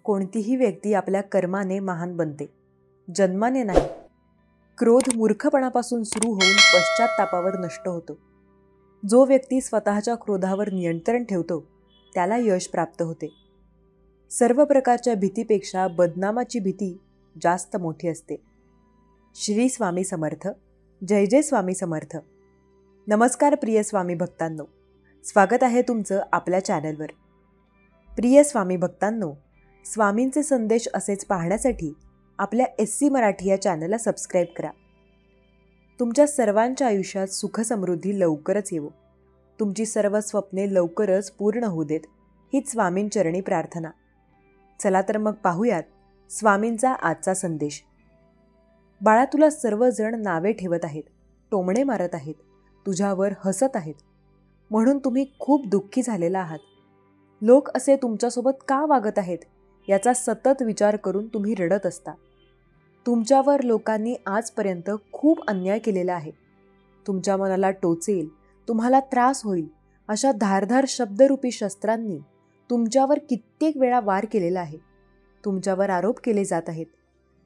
कोणतीही व्यक्ती आपल्या कर्माने महान बनते, जन्माने नाही. क्रोध मूर्खपणापासून सुरू होऊन पश्चात्तापावर नष्ट होतो. जो व्यक्ती स्वतःच्या क्रोधावर नियंत्रण ठेवतो त्याला यश प्राप्त होते. सर्व प्रकारच्या भीतीपेक्षा बदनामाची भीती जास्त मोठी असते. श्री स्वामी समर्थ. जय जय स्वामी समर्थ. नमस्कार प्रिय स्वामी भक्तांनो, स्वागत आहे तुमचं आपल्या चॅनलवर. प्रिय स्वामी भक्तांनो, स्वामींचे संदेश असेच पाहण्यासाठी आपल्या SC मराठी या चॅनलला सबस्क्राईब करा. तुमच्या सर्वांच्या आयुष्यात सुख समृद्धी लवकरच येवो. तुमची सर्व स्वप्ने लवकरच पूर्ण होऊ देत, हीच स्वामींचरणी प्रार्थना. चला तर मग पाहूयात स्वामींचा आजचा संदेश. बाळा, तुला सर्वजण नावे ठेवत आहेत, टोमणे मारत आहेत, तुझ्यावर हसत आहेत, म्हणून तुम्ही खूप दुःखी झालेला आहात. लोक असे तुमच्यासोबत का वागत आहेत याचा सतत विचार करून तुम्ही रडत असता. तुमच्यावर लोकांनी आजपर्यंत खूप अन्याय केलेला आहे. तुमच्या मनाला टोचेल, तुम्हाला त्रास होईल अशा धारधार शब्दरूपी शस्त्रांनी तुमच्यावर कित्येक वेळा वार केलेला आहे. तुमच्यावर आरोप केले जात आहेत.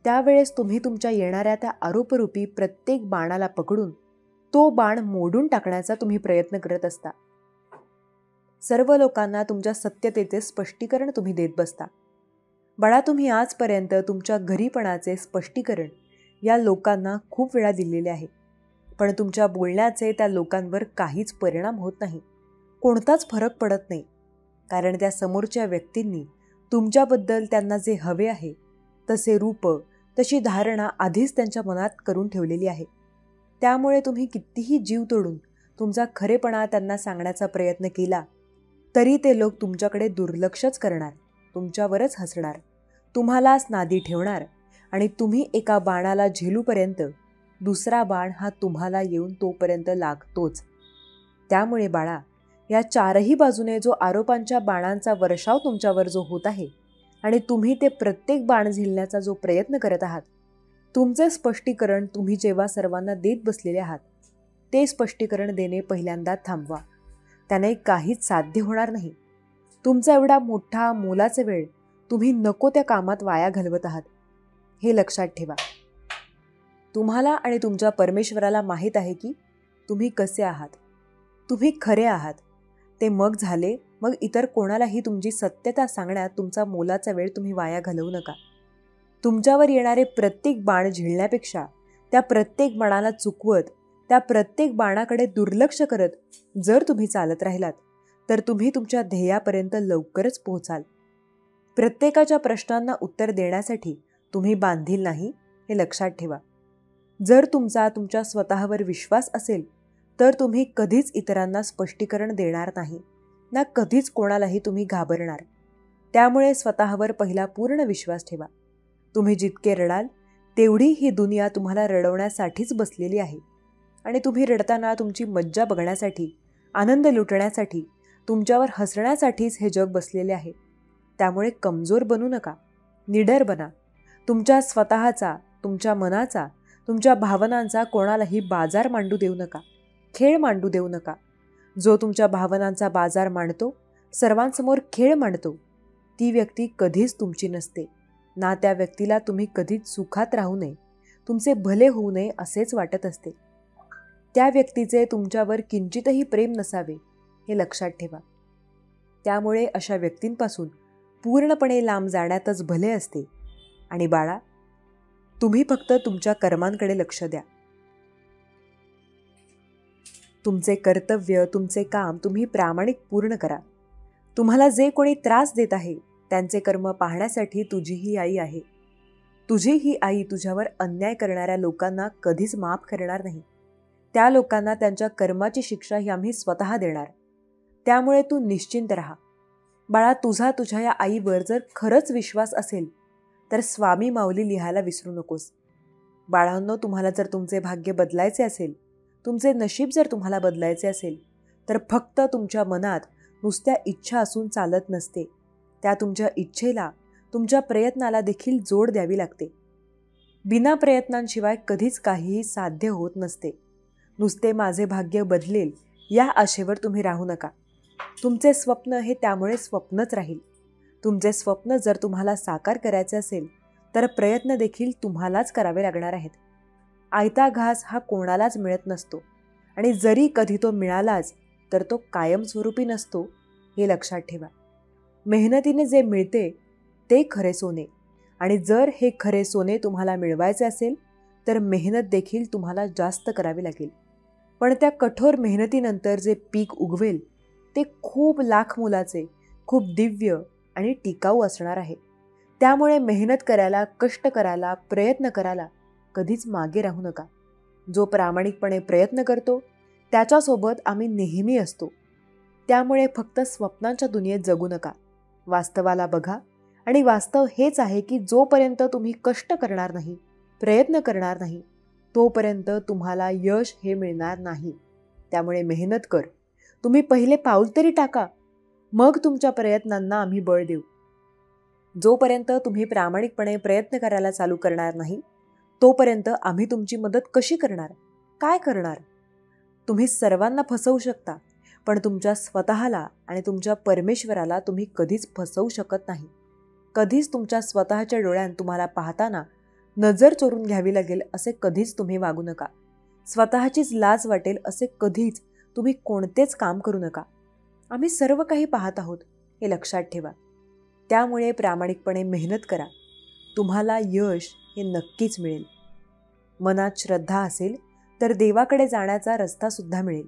त्यावेळेस तुम्ही तुमच्या येणाऱ्या त्या आरोपरूपी प्रत्येक बाणाला पकडून तो बाण मोडून टाकण्याचा तुम्ही प्रयत्न करत असता. सर्व लोकांना तुमच्या सत्यतेचे स्पष्टीकरण तुम्ही देत बसता. बाळा, तुम्ही आजपर्यंत तुमच्या घरीपणाचे स्पष्टीकरण या लोकांना खूप वेळा दिलेले आहे, पण तुमच्या बोलण्याचे त्या लोकांवर काहीच परिणाम होत नाही, कोणताच फरक पडत नाही. कारण त्या समोरच्या व्यक्तींनी तुमच्याबद्दल त्यांना जे हवे आहे तसे रूप, तशी धारणा आधीच त्यांच्या मनात करून ठेवलेली आहे. त्यामुळे तुम्ही कितीही जीव तोडून तुमचा खरेपणा त्यांना सांगण्याचा प्रयत्न केला तरी ते लोक तुमच्याकडे दुर्लक्षच करणार, तुमच्यावरच हसणार, तुम्हालाच नादी ठेवणार आणि तुम्ही एका बाणाला झेलूपर्यंत दुसरा बाण हा तुम्हाला येऊन तोपर्यंत लागतोच. त्यामुळे बाळा, या चारही बाजूने जो आरोपांच्या बाणांचा वर्षाव तुमच्यावर जो होत आहे आणि तुम्ही ते प्रत्येक बाण झेलण्याचा जो प्रयत्न करत आहात, तुमचे स्पष्टीकरण तुम्ही जेव्हा सर्वांना देत बसलेले आहात ते स्पष्टीकरण देणे पहिल्यांदा थांबवा. त्याने काहीच साध्य होणार नाही. तुमचा एवढा मोठा मोलाचा वेळ तुम्ही नको त्या कामात वाया घालवत आहात, हे लक्षात ठेवा. तुम्हाला आणि तुमच्या परमेश्वराला माहीत आहे की तुम्ही कसे आहात, तुम्ही खरे आहात. ते मग झाले, मग इतर कोणालाही तुमची सत्यता सांगण्यात तुमचा मोलाचा वेळ तुम्ही वाया घालवू नका. तुमच्यावर येणारे प्रत्येक बाण झेलण्यापेक्षा त्या प्रत्येक बाणाला चुकवत, त्या प्रत्येक बाणाकडे दुर्लक्ष करत जर तुम्ही चालत राहिलात तर तुम्ही तुमच्या ध्येयापर्यंत लवकरच पोहोचाल. प्रत्येकाच्या प्रश्नांना उत्तर देण्यासाठी तुम्ही बांधील नाही, हे लक्षात ठेवा. जर तुमच्या स्वतःवर विश्वास असेल तर तुम्ही कधीच इतरांना स्पष्टीकरण देणार नाही ना कधीच कोणालाही तुम्ही घाबरणार. त्यामुळे स्वतःवर पहिला पूर्ण विश्वास ठेवा. तुम्ही जितके रडाल तेवढी ही दुनिया तुम्हाला रडवण्यासाठीच बसलेली आहे आणि तुम्ही रडताना तुमची मज्जा बघण्यासाठी, आनंद लुटण्यासाठी, तुमच्यावर हसण्यासाठीच हे जग बसलेले आहे. त्यामुळे कमजोर बनू नका, निडर बना. तुमच्या स्वतःचा, तुमच्या मनाचा, तुमच्या भावनांचा कोणालाही बाजार मांडू देऊ नका, खेळ मांडू देऊ नका. जो तुमच्या भावनांचा बाजार मांडतो, सर्वांसमोर खेळ मांडतो, ती व्यक्ती कधीच तुमची नसते ना. त्या व्यक्तीला तुम्ही कधीच सुखात राहू नये, तुमचे भले होऊ नये असेच वाटत असते. त्या व्यक्तीचे तुमच्यावर किंचितही प्रेम नसावे, हे लक्षात ठेवा. त्यामुळे अशा व्यक्तींपासून पूर्णपणे लांब जाण्यातच भले असते. आणि बाळा, तुम्ही फक्त तुमच्या कर्मांकडे लक्ष द्या. तुमचे कर्तव्य, तुमचे काम तुम्ही प्रामाणिक पूर्ण करा. तुम्हाला जे कोणी त्रास देत आहे त्यांचे कर्म पाहण्यासाठी तुझी ही आई आहे. तुझी ही आई तुझ्यावर अन्याय करणाऱ्या लोकांना कधीच माफ करणार नाही. त्या लोकांना त्यांच्या कर्माची शिक्षा ही आम्ही स्वतः देणार. त्यामुळे तू निश्चिंत राहा. बाळा, तुझ्या या आईवर जर खरंच विश्वास असेल तर स्वामी माऊली लिहायला विसरू नकोस. बाळांनो, तुम्हाला जर तुमचे भाग्य बदलायचे असेल, तुमचे नशीब जर तुम्हाला बदलायचे असेल तर फक्त तुमच्या मनात नुसत्या इच्छा असून चालत नसते. त्या तुमच्या इच्छेला, तुमच्या प्रयत्नाला देखील जोड द्यावी लागते. बिना प्रयत्नांशिवाय कधीच काहीही साध्य होत नसते. नुसते माझे भाग्य बदलेल या आशेवर तुम्ही राहू नका. तुमचे स्वप्न हे त्यामुळे स्वप्नच राहील. तुमचे स्वप्न जर तुम्हाला साकार करायचे असेल तर प्रयत्न देखील तुम्हालाच करावे लागणार आहेत. आयता घास हा कोणालाच मिळत नसतो आणि जरी कधी तो मिळालाच तर तो कायमस्वरूपी नसतो, हे लक्षात ठेवा. मेहनतीने जे मिळते ते खरे सोने, आणि जर हे खरे सोने तुम्हाला मिळवायचे असेल तर मेहनत देखील तुम्हाला जास्त करावी लागेल. पण त्या कठोर मेहनतीनंतर जे पीक उगवेल ते खूप लाख मोलाचे, खूप दिव्य आणि टिकाऊ असणार आहे. त्यामुळे मेहनत करायला, कष्ट करायला, प्रयत्न करायला कधीच मागे राहू नका. जो प्रामाणिकपणे प्रयत्न करतो त्याच्यासोबत आम्ही नेहमी असतो. त्यामुळे फक्त स्वप्नांच्या दुनियेत जगू नका, वास्तवाला बघा. आणि वास्तव हेच आहे की जोपर्यंत तुम्ही कष्ट करणार नाही, प्रयत्न करणार नाही, तोपर्यंत तुम्हाला यश हे मिळणार नाही. त्यामुळे मेहनत कर. तुम्ही पहिले पाऊल तरी टाका, मग तुमच्या प्रयत्नांना आम्ही बळ देऊ. जोपर्यंत तुम्ही प्रामाणिकपणे प्रयत्न करायला चालू करणार नाही तोपर्यंत आम्ही तुमची मदत कशी करणार, काय करणार? तुम्ही सर्वांना फसवू शकता, पण तुमच्या स्वतःला आणि तुमच्या परमेश्वराला तुम्ही कधीच फसवू शकत नाही. कधीच तुमच्या स्वतःच्या डोळ्यात तुम्हाला पाहताना नजर चोरून घ्यावी लागेल असे कधीच तुम्ही वागू नका. स्वतःचीच लाज वाटेल असे कधीच तुम्ही कोणतेच काम करू नका. आम्ही सर्व काही पाहत आहोत, हे लक्षात ठेवा. त्यामुळे प्रामाणिकपणे मेहनत करा. तुम्हाला यश हे नक्कीच मिळेल. मनात श्रद्धा असेल तर देवाकडे जाण्याचा रस्ता सुद्धा मिळेल.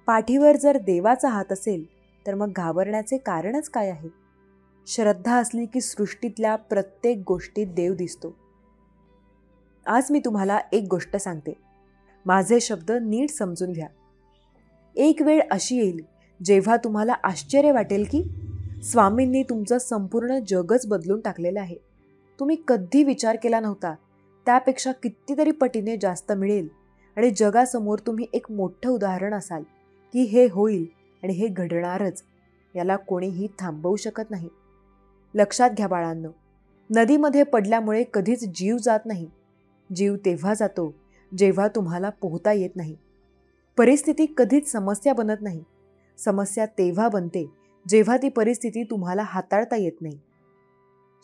पाठीवर जर देवाचा हात असेल तर मग घाबरण्याचे कारणच काय आहे? श्रद्धा असली की सृष्टीतल्या प्रत्येक गोष्टीत देव दिसतो. आज मी तुम्हाला एक गोष्ट सांगते. माझे शब्द नीट समजून घ्या. एक वेळ अशी येईल जेव्हा तुम्हाला आश्चर्य वाटेल की स्वामींनी तुमचं संपूर्ण जगच बदलून टाकलेलं आहे. तुम्ही कधी विचार केला नव्हता त्यापेक्षा कितीतरी पटीने जास्त मिळेल आणि जगासमोर तुम्ही एक मोठं उदाहरण असाल की हे होईल आणि हे घडणारच. याला कोणीही थांबवू शकत नाही. लक्षात घ्या बाळांनो, नदीमध्ये पडल्यामुळे कधीच जीव जात नाही. जीव तेव्हा जातो जेव्हा तुम्हाला पोहता येत नाही. परिस्थिती कधीच समस्या बनत नाही. समस्या तेव्हा बनते जेव्हा ती परिस्थिती तुम्हाला हाताळता येत नाही.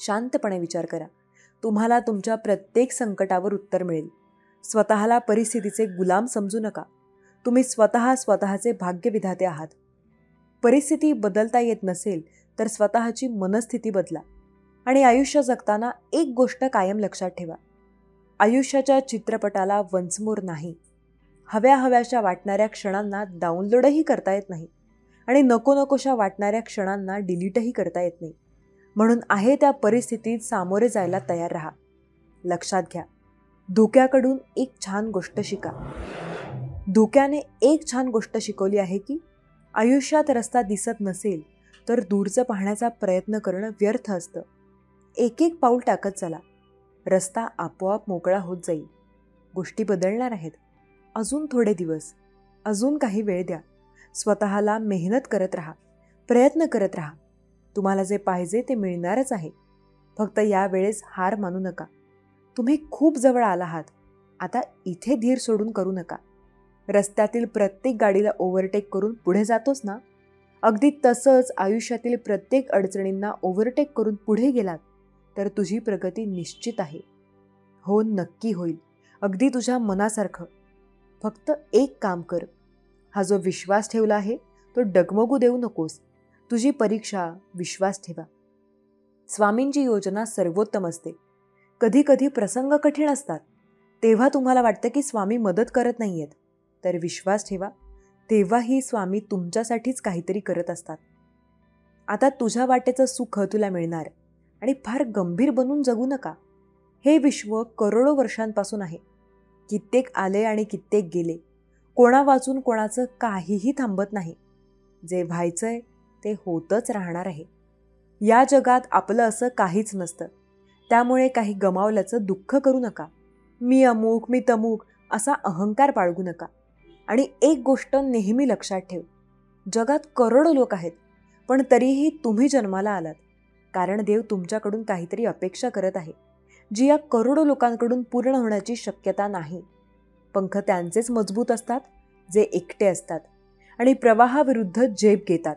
शांतपणे विचार करा. तुम्हाला तुमच्या प्रत्येक संकटावर उत्तर मिळेल. स्वतःला परिस्थितीचे गुलाम समजू नका. तुम्ही स्वतःचे भाग्यविधाते आहात. परिस्थिती बदलता येत नसेल तर स्वतःची मनस्थिती बदला. आणि आयुष्य जगताना एक गोष्ट कायम लक्षात ठेवा. आयुष्याच्या चित्रपटाला वन्समोर नाही. हव्याशा वाटणाऱ्या क्षणांना डाउनलोडही करता येत नाही आणि नकोशा वाटणाऱ्या क्षणांना डिलीटही करता येत नाही. म्हणून आहे त्या परिस्थितीत सामोरे जायला तयार राहा. लक्षात घ्या, धोक्याकडून एक छान गोष्ट शिका. धोक्याने एक छान गोष्ट शिकवली आहे की आयुष्यात रस्ता दिसत नसेल तर दूरचं पाहण्याचा प्रयत्न करणं व्यर्थ असतं. एक एक पाऊल टाकत चला. रस्ता आपोआप मोकळा होत जाईल. गोष्टी बदलणार आहेत. अजून थोडे दिवस, अजून काही वेळ द्या. स्वतःला मेहनत करत राहा, प्रयत्न करत राहा. तुम्हाला जे पाहिजे ते मिळणारच आहे. फक्त यावेळेस हार मानू नका. तुम्ही खूप जवळ आला आहात. आता इथे धीर सोडून करू नका. रस्त्यातील प्रत्येक गाडीला ओव्हरटेक करून पुढे जातोस ना, अगदी तसंच आयुष्यातील प्रत्येक अडचणींना ओव्हरटेक करून पुढे गेलात तर तुझी प्रगती निश्चित आहे. हो, नक्की होईल, अगदी तुझ्या मनासारखं. फक्त एक काम कर. हा जो विश्वास ठेवला आहे तो डगमगू देऊ नकोस. तुझी परीक्षा विश्वास ठेवा. स्वामींची योजना सर्वोत्तम असते. कधी कधी प्रसंग कठीण असतात तेव्हा तुम्हाला वाटतं की स्वामी मदत करत नाही आहेत, तर विश्वास ठेवा, तेव्हाही स्वामी तुमच्यासाठीच काहीतरी करत असतात. आता तुझ्या वाटेचं सुख तुला मिळणार आणि फार गंभीर बनून जगू नका. हे विश्व करोडो वर्षांपासून आहे. कित्येक आले आणि कित्येक गेले. कोणा वाचून कोणाचं काहीही थांबत नाही. जे व्हायचंय ते होतच राहणार आहे. या जगात आपलं असं काहीच नसतं. त्यामुळे काही गमावल्याचं दुःख करू नका. मी अमुक, मी तमुक असा अहंकार बाळगू नका. आणि एक गोष्ट नेहमी लक्षात ठेव, जगात करोडो लोक आहेत, पण तरीही तुम्ही जन्माला आलात कारण देव तुमच्याकडून काहीतरी अपेक्षा करत आहे, जी या करोडो लोकांकडून पूर्ण होण्याची शक्यता नाही. पंख त्यांचेच मजबूत असतात जे एकटे असतात आणि प्रवाहाविरुद्ध झेप घेतात.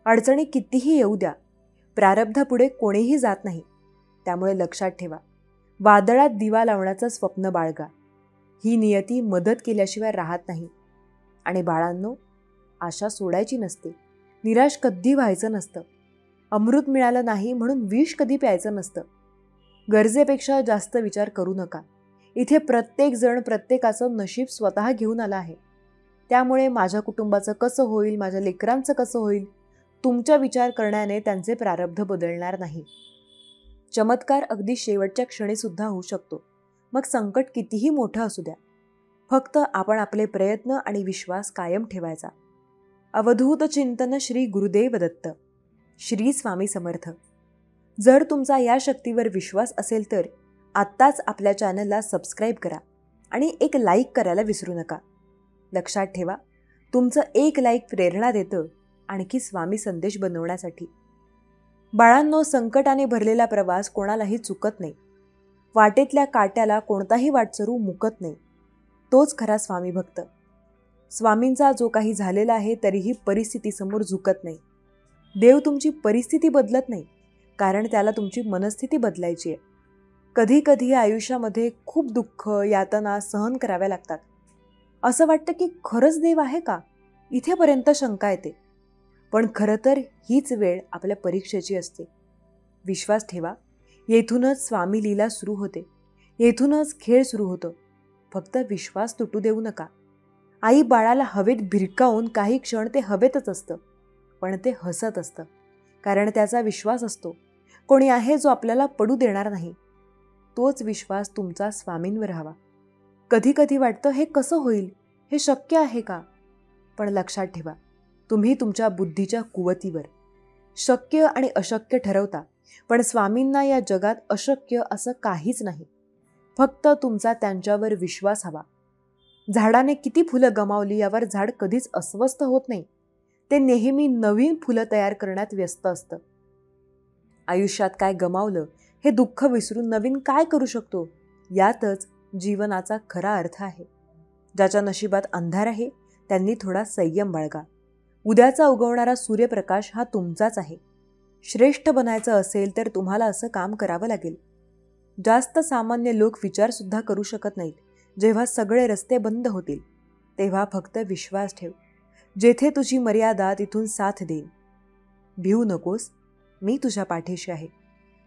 अडचणी कितीही येऊ द्या, प्रारब्धापुढे कोणीही जात नाही. त्यामुळे लक्षात ठेवा, वादळात दिवा लावण्याचं स्वप्न बाळगा. ही नियती मदत केल्याशिवाय राहत नाही. आणि बाळांनो, आशा सोडायची नसते, निराश कधी व्हायचं नसतं, अमृत मिळालं नाही म्हणून विष कधी प्यायचं नसतं. गरजेपेक्षा जास्त विचार करू नका. इथे प्रत्येक जण प्रत्येकाचं नशीब स्वतः घेऊन आला आहे. त्यामुळे माझ्या कुटुंबाचं कसं होईल, माझ्या लेकरांचं कसं होईल, तुमचा विचार करण्याने त्यांचे प्रारब्ध बदलणार नाही. चमत्कार अगदी शेवटच्या क्षणी सुद्धा होऊ शकतो. मग संकट कितीही मोठं असू द्या, फक्त आपण आपले प्रयत्न आणि विश्वास कायम ठेवायचा. अवधूत चिंतन श्री गुरुदेव दत्त. श्री स्वामी समर्थ. जर तुमचा या शक्तीवर विश्वास असेल तर आत्ताच आपल्या चॅनलला सबस्क्राईब करा आणि एक लाईक करायला विसरू नका. लक्षात ठेवा, तुमचं एक लाईक प्रेरणा देतं आणखी स्वामी संदेश बनवण्यासाठी. बाळांनो, संकटाने भरलेला प्रवास कोणालाही चुकत नाही. वाटेतल्या काट्याला कोणताही वाटसरू मुकत नाही. तोच खरा स्वामी भक्त. स्वामींचा जो काही झालेला आहे तरीही परिस्थितीसमोर झुकत नाही. देव तुमची परिस्थिती बदलत नाही, कारण त्याला तुमची मनस्थिती बदलायची आहे. कधी कधी आयुष्यामध्ये खूप दुःख, यातना सहन कराव्या लागतात. असं वाटतं की खरंच देव आहे का, इथेपर्यंत शंका येते. पण खरं तर हीच वेळ आपल्या परीक्षेची असते. विश्वास ठेवा, येथूनच स्वामी लीला सुरू होते, येथूनच खेळ सुरू होतो. फक्त विश्वास तुटू देऊ नका. आई बाळाला हवेत भिरकावून काही क्षण ते हवेतच असतं, पण ते हसत असतं, कारण त्याचा विश्वास असतो कोणी आहे जो आपल्याला पडू देणार नाही. तोच विश्वास तुमचा स्वामींवर हवा. कधी कधी वाटतं हे कसं होईल, हे शक्य आहे का? पण लक्षात ठेवा, तुम्ही तुमच्या बुद्धीच्या कुवतीवर शक्य आणि अशक्य ठरवता, पण स्वामींना या जगात अशक्य असं काहीच नाही. फक्त तुमचा त्यांच्यावर विश्वास हवा. झाडाने किती फुलं गमावली यावर झाड कधीच अस्वस्थ होत नाही. ते नेहमी नवीन फुलं तयार करण्यात व्यस्त असतं. आयुष्यात काय गमावलं हे दुःख विसरून नवीन काय करू शकतो, यातच जीवनाचा खरा अर्थ आहे. ज्याच्या नशिबात अंधार आहे त्यांनी थोडा संयम बाळगा. उद्याचा उगवणारा सूर्यप्रकाश हा तुमचाच आहे. श्रेष्ठ बनायचं असेल तर तुम्हाला असं काम करावं लागेल. जास्त सामान्य लोक विचारसुद्धा करू शकत नाहीत. जेव्हा सगळे रस्ते बंद होतील तेव्हा फक्त विश्वास ठेव. जेथे तुझी मर्यादा तिथून साथ देईन. भिवू नकोस, मी तुझ्या पाठीशी आहे.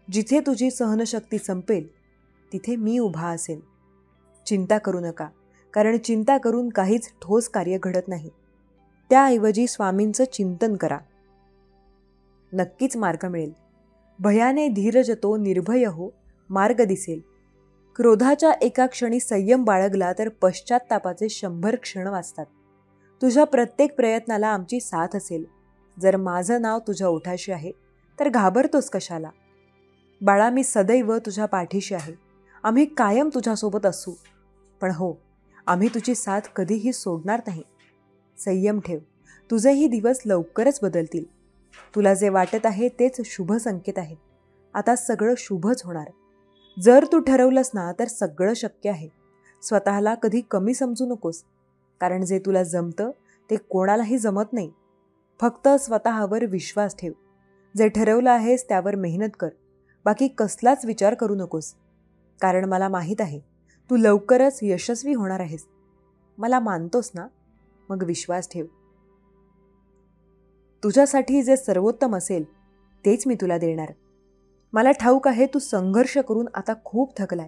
जिथे तुझी सहनशक्ती संपेल तिथे मी उभा असेल. चिंता करू नका, कारण चिंता करून काहीच ठोस कार्य घडत नाही. त्याऐवजी स्वामींचं चिंतन करा, नक्कीच मार्ग मिळेल. भयाने धीरज तो निर्भय हो, मार्ग दिसेल. क्रोधाच्या एका क्षणी संयम बाळगला तर पश्चात्तापाचे 100 क्षण वाचतात. तुझ्या प्रत्येक प्रयत्नाला आमची साथ असेल. जर माझं नाव तुझ्या ओठाशी आहे तर घाबरतोस कशाला? बाळा, मी सदैव तुझ्या पाठीशी आहे. आम्ही कायम तुझ्यासोबत असू. पण हो, आम्ही तुझी साथ कधीही सोडणार नाही. संयम ठेव, तुझेही दिवस लवकरच बदलतील. तुला जे वाटत आहे तेच शुभ संकेत आहेत. आता सगळं शुभच होणार. जर तू ठरवलंस ना तर सगळं शक्य आहे. स्वतःला कधी कमी समजू नकोस, कारण जे तुला जमतं ते कोणालाही जमत नाही. फक्त स्वतःवर विश्वास ठेव. जे ठरवलं आहेस त्यावर मेहनत कर. बाकी कसलाच विचार करू नकोस, कारण मला माहीत आहे तू लवकरच यशस्वी होणार आहेस. मला मानतोस ना? मग विश्वास ठेव. तुझ्यासाठी जे सर्वोत्तम असेल तेच मी तुला देणार. मला ठाऊक आहे तू संघर्ष करून आता खूप थकलाय,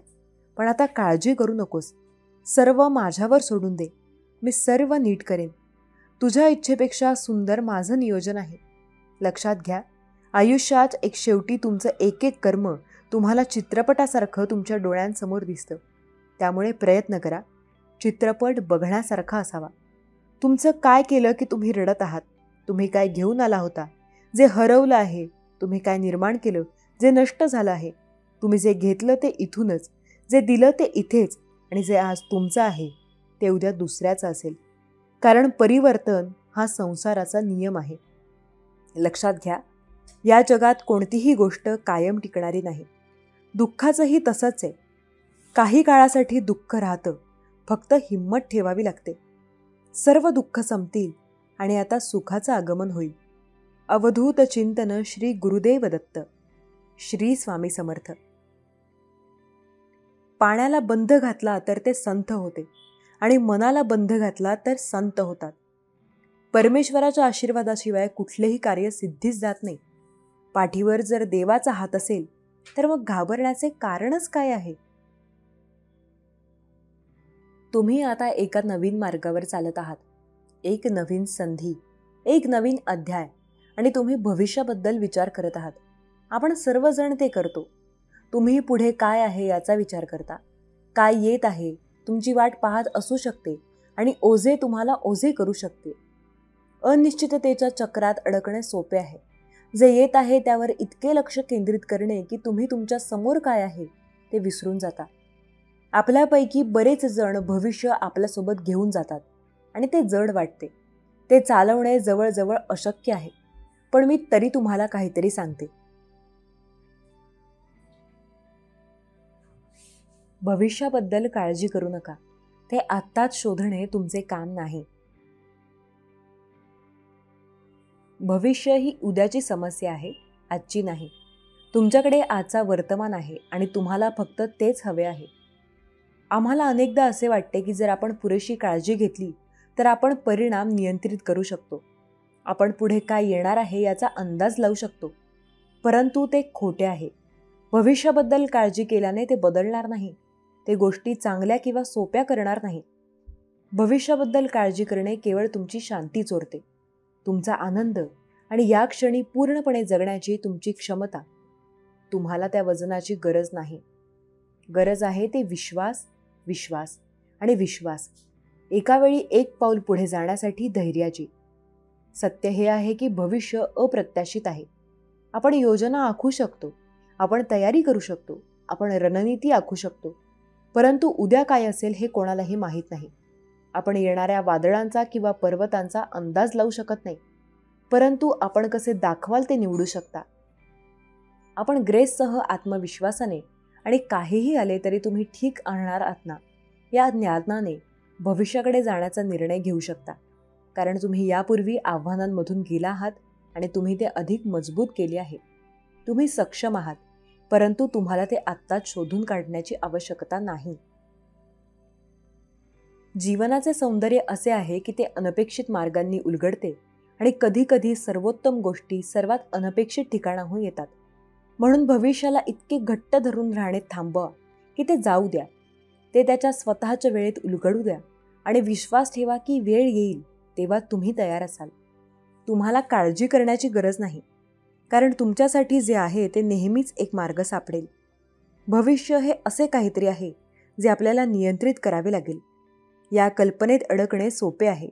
पण आता काळजी करू नकोस. सर्व माझ्यावर सोडून दे. मी सर्व नीट करेन. तुझ्या इच्छेपेक्षा सुंदर माझं नियोजन आहे. लक्षात घ्या, आयुष्यात एक शेवटी तुमचं एक एक कर्म तुम्हाला चित्रपटासारखं तुमच्या डोळ्यांसमोर दिसतं. त्यामुळे प्रयत्न करा, चित्रपट बघण्यासारखा असावा. तुमचं काय केलं की तुम्ही रडत आहात? तुम्ही काय घेऊन आला होता? जे हरवलं आहे? तुम्ही काय निर्माण केलं जे नष्ट झालं आहे? तुम्ही जे घेतलं ते इथूनच, जे दिलं ते इथेच, आणि जे आज तुमचं आहे ते उद्या दुसऱ्याचं असेल. कारण परिवर्तन हा संसाराचा नियम आहे. लक्षात घ्या, या जगात कोणतीही गोष्ट कायम टिकणारी नाही. दुःखाचंही तसंच आहे. काही काळासाठी दुःख राहतं, फक्त हिंमत ठेवावी लागते. सर्व दुःख संपतील आणि आता सुखाचं आगमन होईल. अवधूत चिंतन श्री गुरुदेव दत्त. श्री स्वामी समर्थ. पाण्याला बंध घातला तर ते संथ होते आणि मनाला बंध घातला तर संत होतात. परमेश्वराच्या आशीर्वादाशिवाय कुठलेही कार्य सिद्धीस जात नाही. पाठीवर जर देवाचा हात असेल तर मग घाबरण्याचे कारणच काय आहे? तुम्ही आता एका नवीन मार्गावर चालत आहात. एक नवीन संधी, एक नवीन अध्याय, आणि तुम्ही भविष्याबद्दल विचार करत आहात. आपण सर्वजण ते करतो. तुम्ही पुढे काय आहे याचा विचार करता. काय येत आहे, तुमची वाट पाहत असू शकते आणि ओझे तुम्हाला ओझे करू शकते. अनिश्चिततेच्या चक्रात अडकणे सोपे आहे. जे येत आहे त्यावर इतके लक्ष केंद्रित करणे की तुम्ही तुमच्या समोर काय आहे ते विसरून जाता. आपल्यापैकी बरेच जण भविष्य आपल्यासोबत घेऊन जातात आणि ते जड वाटते. ते चालवणे जवळजवळ अशक्य आहे. पण मी तरी तुम्हाला काहीतरी सांगते. भविष्याबद्दल काळजी करू नका. ते आत्ताच शोधणे तुमचे काम नाही. भविष्य ही उद्याची समस्या आहे, आजची नाही. तुमच्याकडे आजचा वर्तमान आहे आणि तुम्हाला फक्त तेच हवे आहे. आम्हाला अनेकदा असे वाटते की जर आपण पुरेशी काळजी घेतली तर आपण परिणाम नियंत्रित करू शकतो. आपण पुढे काय येणार आहे याचा अंदाज लावू शकतो. परंतु ते खोटे आहे. भविष्याबद्दल काळजी केल्याने ते बदलणार नाही. ते गोष्टी चांगल्या किंवा सोप्या करणार नाही. भविष्याबद्दल काळजी करणे केवळ तुमची शांती चोरते, तुमचा आनंद आणि या क्षणी पूर्णपणे जगण्याची तुमची क्षमता. तुम्हाला त्या वजनाची गरज नाही. गरज आहे ते विश्वास, विश्वास आणि विश्वास. एका वेळी एक पाऊल पुढे जाण्यासाठी धैर्याची. सत्य हे आहे की भविष्य अप्रत्याशित आहे. आपण योजना आखू शकतो, आपण तयारी करू शकतो, आपण रणनीती आखू शकतो, परंतु उद्या काय असेल हे कोणालाही माहीत नाही. आपण येणाऱ्या वादळांचा किंवा पर्वतांचा अंदाज लावू शकत नाही, परंतु आपण कसे दाखवाल ते निवडू शकता. आपण ग्रेससह आत्मविश्वासाने आणि काहीही आले तरी तुम्ही ठीक आणणार आहात ना, या ज्ञानाने भविष्याकडे जाण्याचा निर्णय घेऊ शकता. कारण तुम्ही यापूर्वी आव्हानांमधून गेला आहात आणि तुम्ही ते अधिक मजबूत केले आहे. तुम्ही सक्षम आहात, परंतु तुम्हाला ते आत्ताच शोधून काढण्याची आवश्यकता नाही. जीवनाचे सौंदर्य असे आहे की ते अनपेक्षित मार्गांनी उलगडते आणि कधीकधी सर्वोत्तम गोष्टी सर्वात अनपेक्षित ठिकाणाहून येतात. म्हणून भविष्याला इतके घट्ट धरून राहणे थांबवा की ते जाऊ द्या. ते त्याच्या स्वतःच्या वेळेत उलगडू द्या आणि विश्वास ठेवा की वेळ येईल तेव्हा तुम्ही तयार असाल. तुम्हाला काळजी करण्याची गरज नाही, कारण तुमच्यासाठी जे आहे ते नेहमीच एक मार्ग सापडेल. भविष्य हे असे काहीतरी आहे जे आपल्याला नियंत्रित करावे लागेल. या कल्पनेत अडकणे सोपे आहे,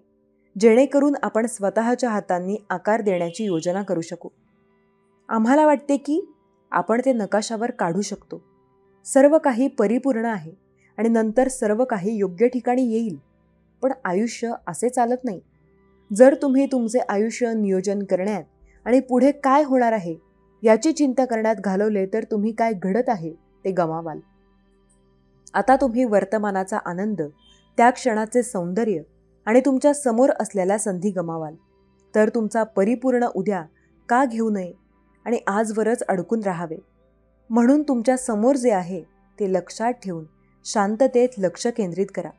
जेणेकरून आपण स्वतःच्या हातांनी आकार देण्याची योजना करू शकू. आम्हाला वाटते की आपण ते नकाशावर काढू शकतो. सर्व काही परिपूर्ण आहे आणि नंतर सर्व काही योग्य ठिकाणी येईल. पण आयुष्य असे चालत नाही. जर तुम्ही तुमचे आयुष्य नियोजन करण्यात आणि पुढे काय होणार आहे याची चिंता करण्यात घालवले तर तुम्ही काय घडत आहे ते गमावाल. आता तुम्ही वर्तमानाचा आनंद, त्या क्षणाचे सौंदर्य आणि तुमच्या समोर असलेल्या संधी गमावाल. तर तुमचा परिपूर्ण उद्या का घेऊ नये आणि आजवरच अडकून राहावे? म्हणून तुमच्या समोर जे आहे ते लक्षात ठेवून शांततेत लक्ष केंद्रित करा.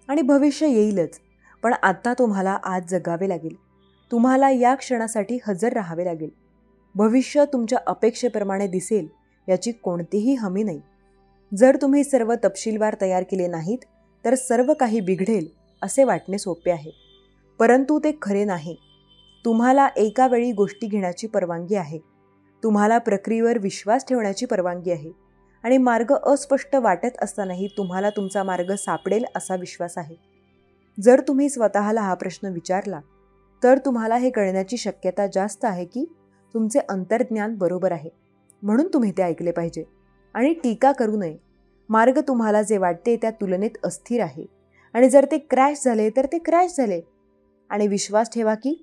आणि भविष्य येईलच, पण आता तुम्हाला आज जगावे लागेल. तुम्हाला या क्षणासाठी हजर राहावे लागेल. भविष्य तुमच्या अपेक्षेप्रमाणे दिसेल याची कोणतीही हमी नाही. जर तुम्ही सर्व तपशीलवार तयार केले नाहीत तर सर्व काही बिघडेल असे वाटणे सोपे आहे, परंतु ते खरे नाही. तुम्हाला एका वेळी गोष्टी घेण्याची परवानगी आहे. तुम्हाला प्रक्रियेवर विश्वास ठेवण्याची परवानगी आहे आणि मार्ग अस्पष्ट वाटत असतानाही तुम्हाला तुमचा मार्ग सापडेल असा विश्वास आहे. जर तुम्ही स्वतःला हा प्रश्न विचारला तर तुम्हाला हे कळण्याची शक्यता जास्त आहे की तुमचे अंतर्ज्ञान बरोबर आहे, म्हणून तुम्ही ते ऐकले पाहिजे. आणि टीका करू नये. मार्ग तुम्हाला जे वाटते त्या तुलनेत अस्थिर आहे आणि जर ते क्रॅश झाले तर ते क्रॅश झाले. आणि विश्वास ठेवा की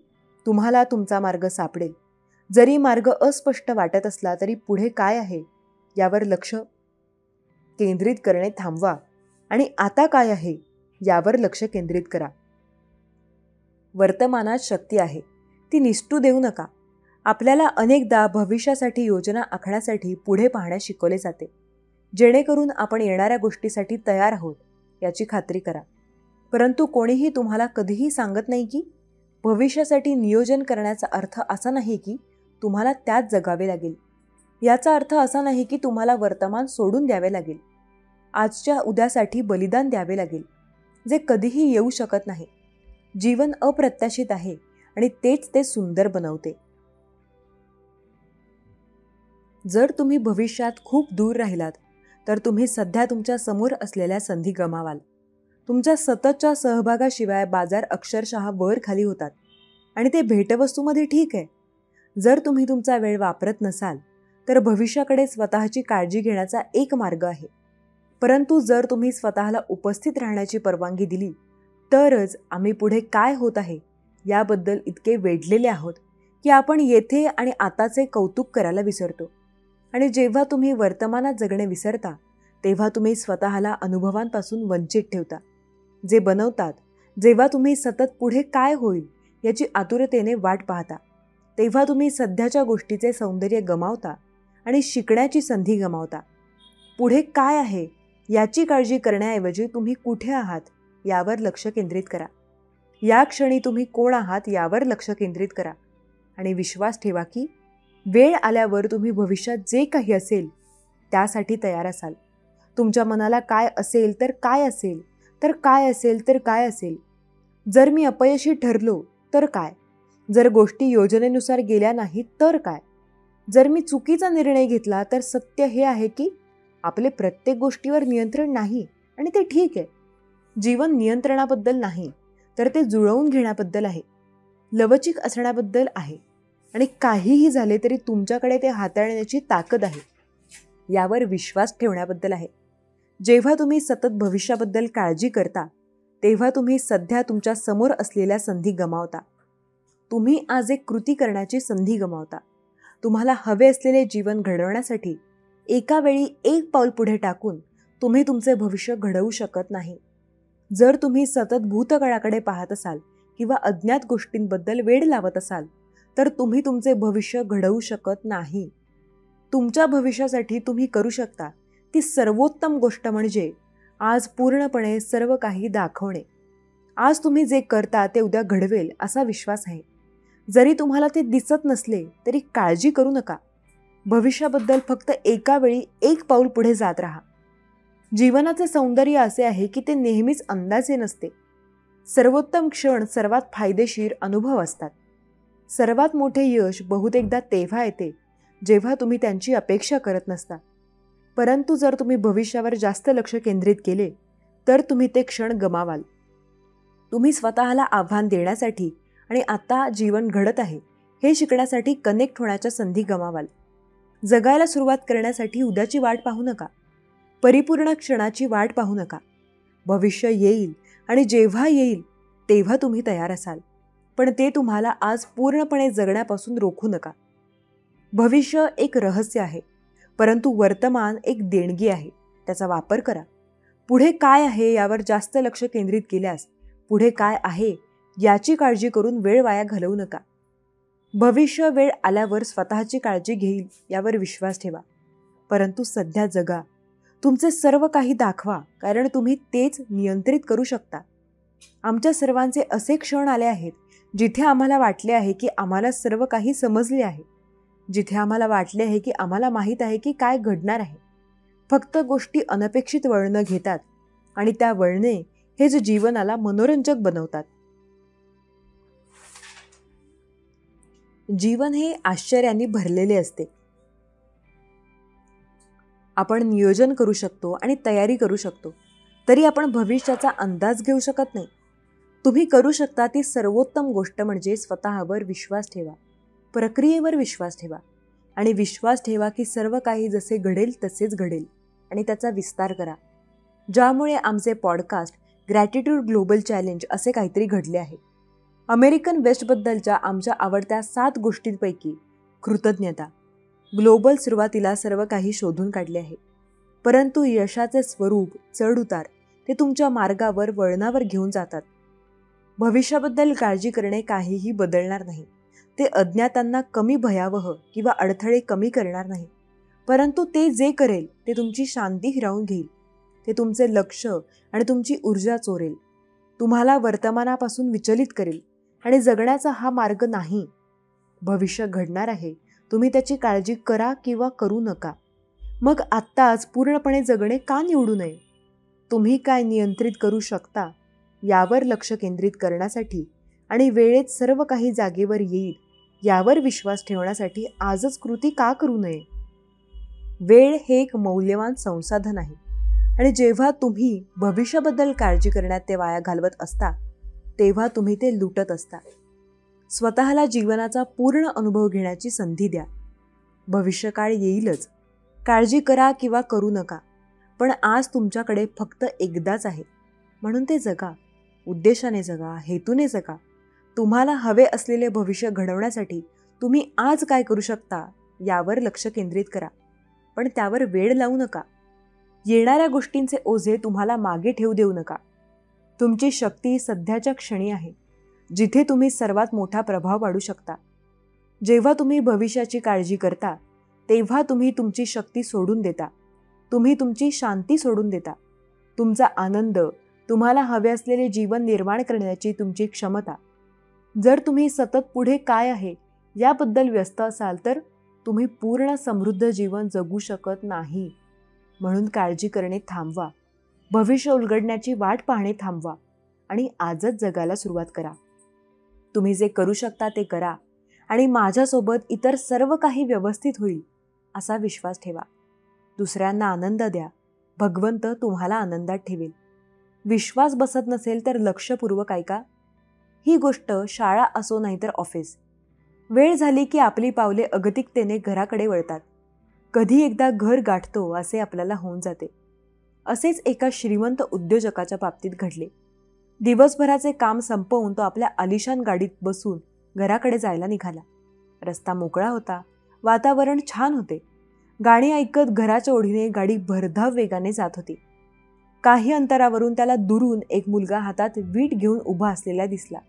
तुम्हाला तुमचा मार्ग सापडेल. जरी मार्ग अस्पष्ट वाटत असला तरी पुढे काय आहे यावर लक्ष केंद्रित करणे थांबवा आणि आता काय आहे यावर लक्ष केंद्रित करा. वर्तमानात शक्ती आहे, ती निसटू देऊ नका. आपल्याला अनेकदा भविष्यासाठी योजना आखण्यासाठी पुढे पाहण्यास शिकवले जाते, जेणेकरून आपण येणाऱ्या गोष्टीसाठी तयार आहोत याची खात्री करा. परंतु कोणीही तुम्हाला कधीही सांगत नाही की भविष्यासाठी नियोजन करण्याचा अर्थ असा नाही की तुम्हाला त्यात जगावे लागेल. याचा अर्थ असा नाही की तुम्हाला वर्तमान सोडून द्यावे लागेल. आजच्या उद्यासाठी बलिदान द्यावे लागेल, जे कधीही येऊ शकत नाही. जीवन अप्रत्याशित आहे आणि तेच ते सुंदर बनवते. जर तुम्ही भविष्यात खूप दूर राहिलात तर तुम्ही सध्या तुमच्या समोर असलेल्या संधी गमावाल. तुमच्या सततच्या सहभागाशिवाय बाजार अक्षरशः वर खाली होतात आणि ते भेटवस्तूमध्ये ठीक आहे. जर तुम्ही तुमचा वेळ वापरत नसाल तर भविष्याकडे स्वतःची काळजी घेण्याचा एक मार्ग आहे. परंतु जर तुम्ही स्वतःला उपस्थित राहण्याची परवानगी दिली तरच आम्ही पुढे काय होत आहे याबद्दल इतके वेढलेले आहोत की आपण येथे आणि आताचे कौतुक करायला विसरतो. आणि जेव्हा तुम्ही वर्तमानात जगणे विसरता तेव्हा तुम्ही स्वतःला अनुभवांपासून वंचित ठेवता, जे बनवतात. जेव्हा तुम्ही सतत पुढे काय होईल याची आतुरतेने वाट पाहता तेव्हा तुम्ही सध्याच्या गोष्टीचे सौंदर्य गमावता आणि शिकण्याची संधी गमावता. पुढे काय आहे याची काळजी करण्याऐवजी तुम्ही कुठे आहात यावर लक्ष केंद्रित करा. या क्षणी तुम्ही कोण आहात यावर लक्ष केंद्रित करा आणि विश्वास ठेवा की वेळ आल्यावर तुम्ही भविष्यात जे काही असेल त्यासाठी तयार असाल. तुमच्या मनाला काय असेल तर काय असेल तर काय असेल तर काय असेल. जर मी अपयशी ठरलो तर काय? जर गोष्टी योजनेनुसार गेल्या नाहीत तर काय? जर मी चुकीचा निर्णय घेतला तर सत्य हे आहे की आपले प्रत्येक गोष्टीवर नियंत्रण नाही आणि ते ठीक आहे. जीवन नियंत्रणाबद्दल नाही तर ते जुळवून घेण्याबद्दल आहे, लवचिक असण्याबद्दल आहे आणि काहीही झाले तरी तुमच्याकडे ते हाताळण्याची ताकद आहे यावर विश्वास ठेवण्याबद्दल आहे. जेव्हा तुम्ही सतत भविष्याबद्दल काळजी करता तेव्हा तुम्ही सध्या तुमच्या समोर असलेल्या संधी गमावता. तुम्ही आज एक कृती करण्याची संधी गमावता. तुम्हाला हवे असलेले जीवन घडवण्यासाठी एका वेळी एक पाऊल पुढे टाकून तुम्ही तुमचे भविष्य घडवू शकत नाही. जर तुम्ही सतत भूतकाळाकडे पाहत असाल किंवा अज्ञात गोष्टींबद्दल वेड लावत असाल तर तुम्ही तुमचे भविष्य घडवू शकत नाही. तुमच्या भविष्यासाठी तुम्ही करू शकता ती सर्वोत्तम गोष्ट म्हणजे आज पूर्णपणे सर्व काही दाखवणे. आज तुम्ही जे करता ते उद्या घडवेल असा विश्वास आहे. जरी तुम्हाला ते दिसत नसले तरी काळजी करू नका. भविष्याबद्दल फक्त एका वेळी एक पाऊल पुढे जात राहा. जीवनाचे सौंदर्य असे आहे की ते नेहमीच अंदाजे नसते. सर्वोत्तम क्षण सर्वात फायदेशीर अनुभव असतात. सर्वात मोठे यश बहुतेकदा तेव्हा येते जेव्हा तुम्ही त्यांची अपेक्षा करत नसता. परंतु जर तुम्ही भविष्यावर जास्त लक्ष केंद्रित केले तर तुम्ही ते क्षण गमावाल. तुम्ही स्वतःला आव्हान देण्यासाठी आणि आता जीवन घडत आहे हे शिकण्यासाठी कनेक्ट होण्याच्या संधी गमावाल. जगायला सुरुवात करण्यासाठी उद्याची वाट पाहू नका. परिपूर्ण क्षणाची वाट पाहू नका. भविष्य येईल आणि जेव्हा येईल तेव्हा तुम्ही तयार असाल, पण ते तुम्हाला आज पूर्णपणे जगण्यापासून रोखू नका. भविष्य एक रहस्य आहे, परंतु वर्तमान एक देणगी आहे. त्याचा वापर करा. पुढे काय आहे यावर जास्त लक्ष केंद्रित केल्यास पुढे काय आहे याची काळजी करून वेळ वाया घालवू नका. भविष्य वेळ आल्यावर स्वतःची काळजी घेईल यावर विश्वास ठेवा. परंतु सध्या जगा. तुमचे सर्व काही दाखवा, कारण तुम्ही तेच नियंत्रित करू शकता. आमच्या सर्वांचे असे क्षण आले आहेत जिथे आम्हाला वाटले आहे की आम्हाला सर्व काही समजले आहे, जिथे आम्हाला वाटले आहे की आम्हाला माहीत आहे की काय घडणार आहे. फक्त गोष्टी अनपेक्षित वळणं घेतात आणि त्या वळणे हेच जीवनाला मनोरंजक बनवतात. जीवन हे आश्चर्यांनी भरलेले असते. आपण नियोजन करू शकतो आणि तयारी करू शकतो, तरी आपण भविष्याचा अंदाज घेऊ शकत नाही. तुम्ही करू शकता ती सर्वोत्तम गोष्ट म्हणजे स्वतःवर विश्वास ठेवा, प्रक्रियेवर विश्वास ठेवा आणि विश्वास ठेवा की सर्व काही जसे घडेल तसेच घडेल आणि त्याचा विस्तार करा. ज्यामुळे आमचे पॉडकास्ट ग्रॅटिट्यूड ग्लोबल चॅलेंज असे काहीतरी घडले आहे. अमेरिकन वेस्टबद्दलच्या आमच्या आवडत्या 7 गोष्टींपैकी कृतज्ञता. ग्लोबल सुरुवातीला सर्व काही शोधून काढले आहे, परंतु यशाचे स्वरूप चढउतार ते तुमच्या मार्गावर वळणावर घेऊन जातात. भविष्याबद्दल काळजी करणे काहीही बदलणार नाही. ते अज्ञातांना कमी भयावह किंवा अडथळे कमी करणार नाही, परंतु ते जे करेल ते तुमची शांती हिरावून घेईल. ते तुमचे लक्ष आणि तुमची ऊर्जा चोरेल, तुम्हाला वर्तमानापासून विचलित करेल आणि जगण्याचा हा मार्ग नाही. भविष्य घडणार आहे, तुम्ही त्याची काळजी करा किंवा करू नका. मग आत्ताच पूर्णपणे जगणे का निवडू नये? तुम्ही काय नियंत्रित करू शकता यावर लक्ष केंद्रित करण्यासाठी आणि वेळेत सर्व काही जागेवर येईल यावर विश्वास ठेवण्यासाठी आजच कृती का करू नये? वेळ हे एक मौल्यवान संसाधन आहे आणि जेव्हा तुम्ही भविष्याबद्दल काळजी करण्यात ते वाया घालवत असता तेव्हा तुम्ही ते लुटत असता. स्वतःला जीवनाचा पूर्ण अनुभव घेण्याची संधी द्या. भविष्यकाळ येईलच. काळजी करा किंवा करू नका, पण आज तुमच्याकडे फक्त एकदाच आहे, म्हणून ते जगा. उद्देशाने जगा, हेतूने जगा. तुम्हाला हवे असलेले भविष्य घडवण्यासाठी तुम्ही आज काय करू शकता यावर लक्ष केंद्रित करा, पण त्यावर वेळ लावू नका. येणाऱ्या गोष्टींचे ओझे तुम्हाला मागे ठेवू देऊ नका. तुमची शक्ती सध्याच्या क्षणी आहे, जिथे तुम्ही सर्वात मोठा प्रभाव पाडू शकता. जेव्हा तुम्ही भविष्याची काळजी करता तेव्हा तुम्ही तुमची शक्ती सोडून देता, तुम्ही तुमची शांती सोडून देता, तुमचा आनंद, तुम्हाला हवे असलेले जीवन निर्माण करण्याची तुमची क्षमता. जर तुम्ही सतत पुढे काय आहे याबद्दल व्यस्त असाल तर तुम्ही पूर्ण समृद्ध जीवन जगू शकत नाही. म्हणून काळजी करणे थांबवा, भविष्य उलगडण्याची वाट पाहणे थांबवा आणि आजच जगायला सुरुवात करा. तुम्ही जे करू शकता ते करा आणि माझ्यासोबत इतर सर्व काही व्यवस्थित होईल असा विश्वास ठेवा. दुसऱ्यांना आनंद द्या, भगवंत तुम्हाला आनंदात ठेवेल. विश्वास बसत नसेल तर लक्षपूर्वक ऐका. ही गोष्ट शाळा असो नाहीतर ऑफिस. वेळ झाली की आपली पावले अगतिकतेने घराकडे वळतात. कधी एकदा घर गाठतो असे आपल्याला होऊन जाते. असेच एका श्रीमंत उद्योजकाच्या बाबतीत घडले. दिवसभराचे काम संपवून तो आपल्या आलिशान गाडीत बसून घराकडे जायला निघाला. रस्ता मोकळा होता, वातावरण छान होते. गाणी ऐकत घराच्या ओढीने गाडी भरधाव वेगाने जात होती. काही अंतरावरून त्याला दुरून एक मुलगा हातात वीट घेऊन उभा असलेला दिसला.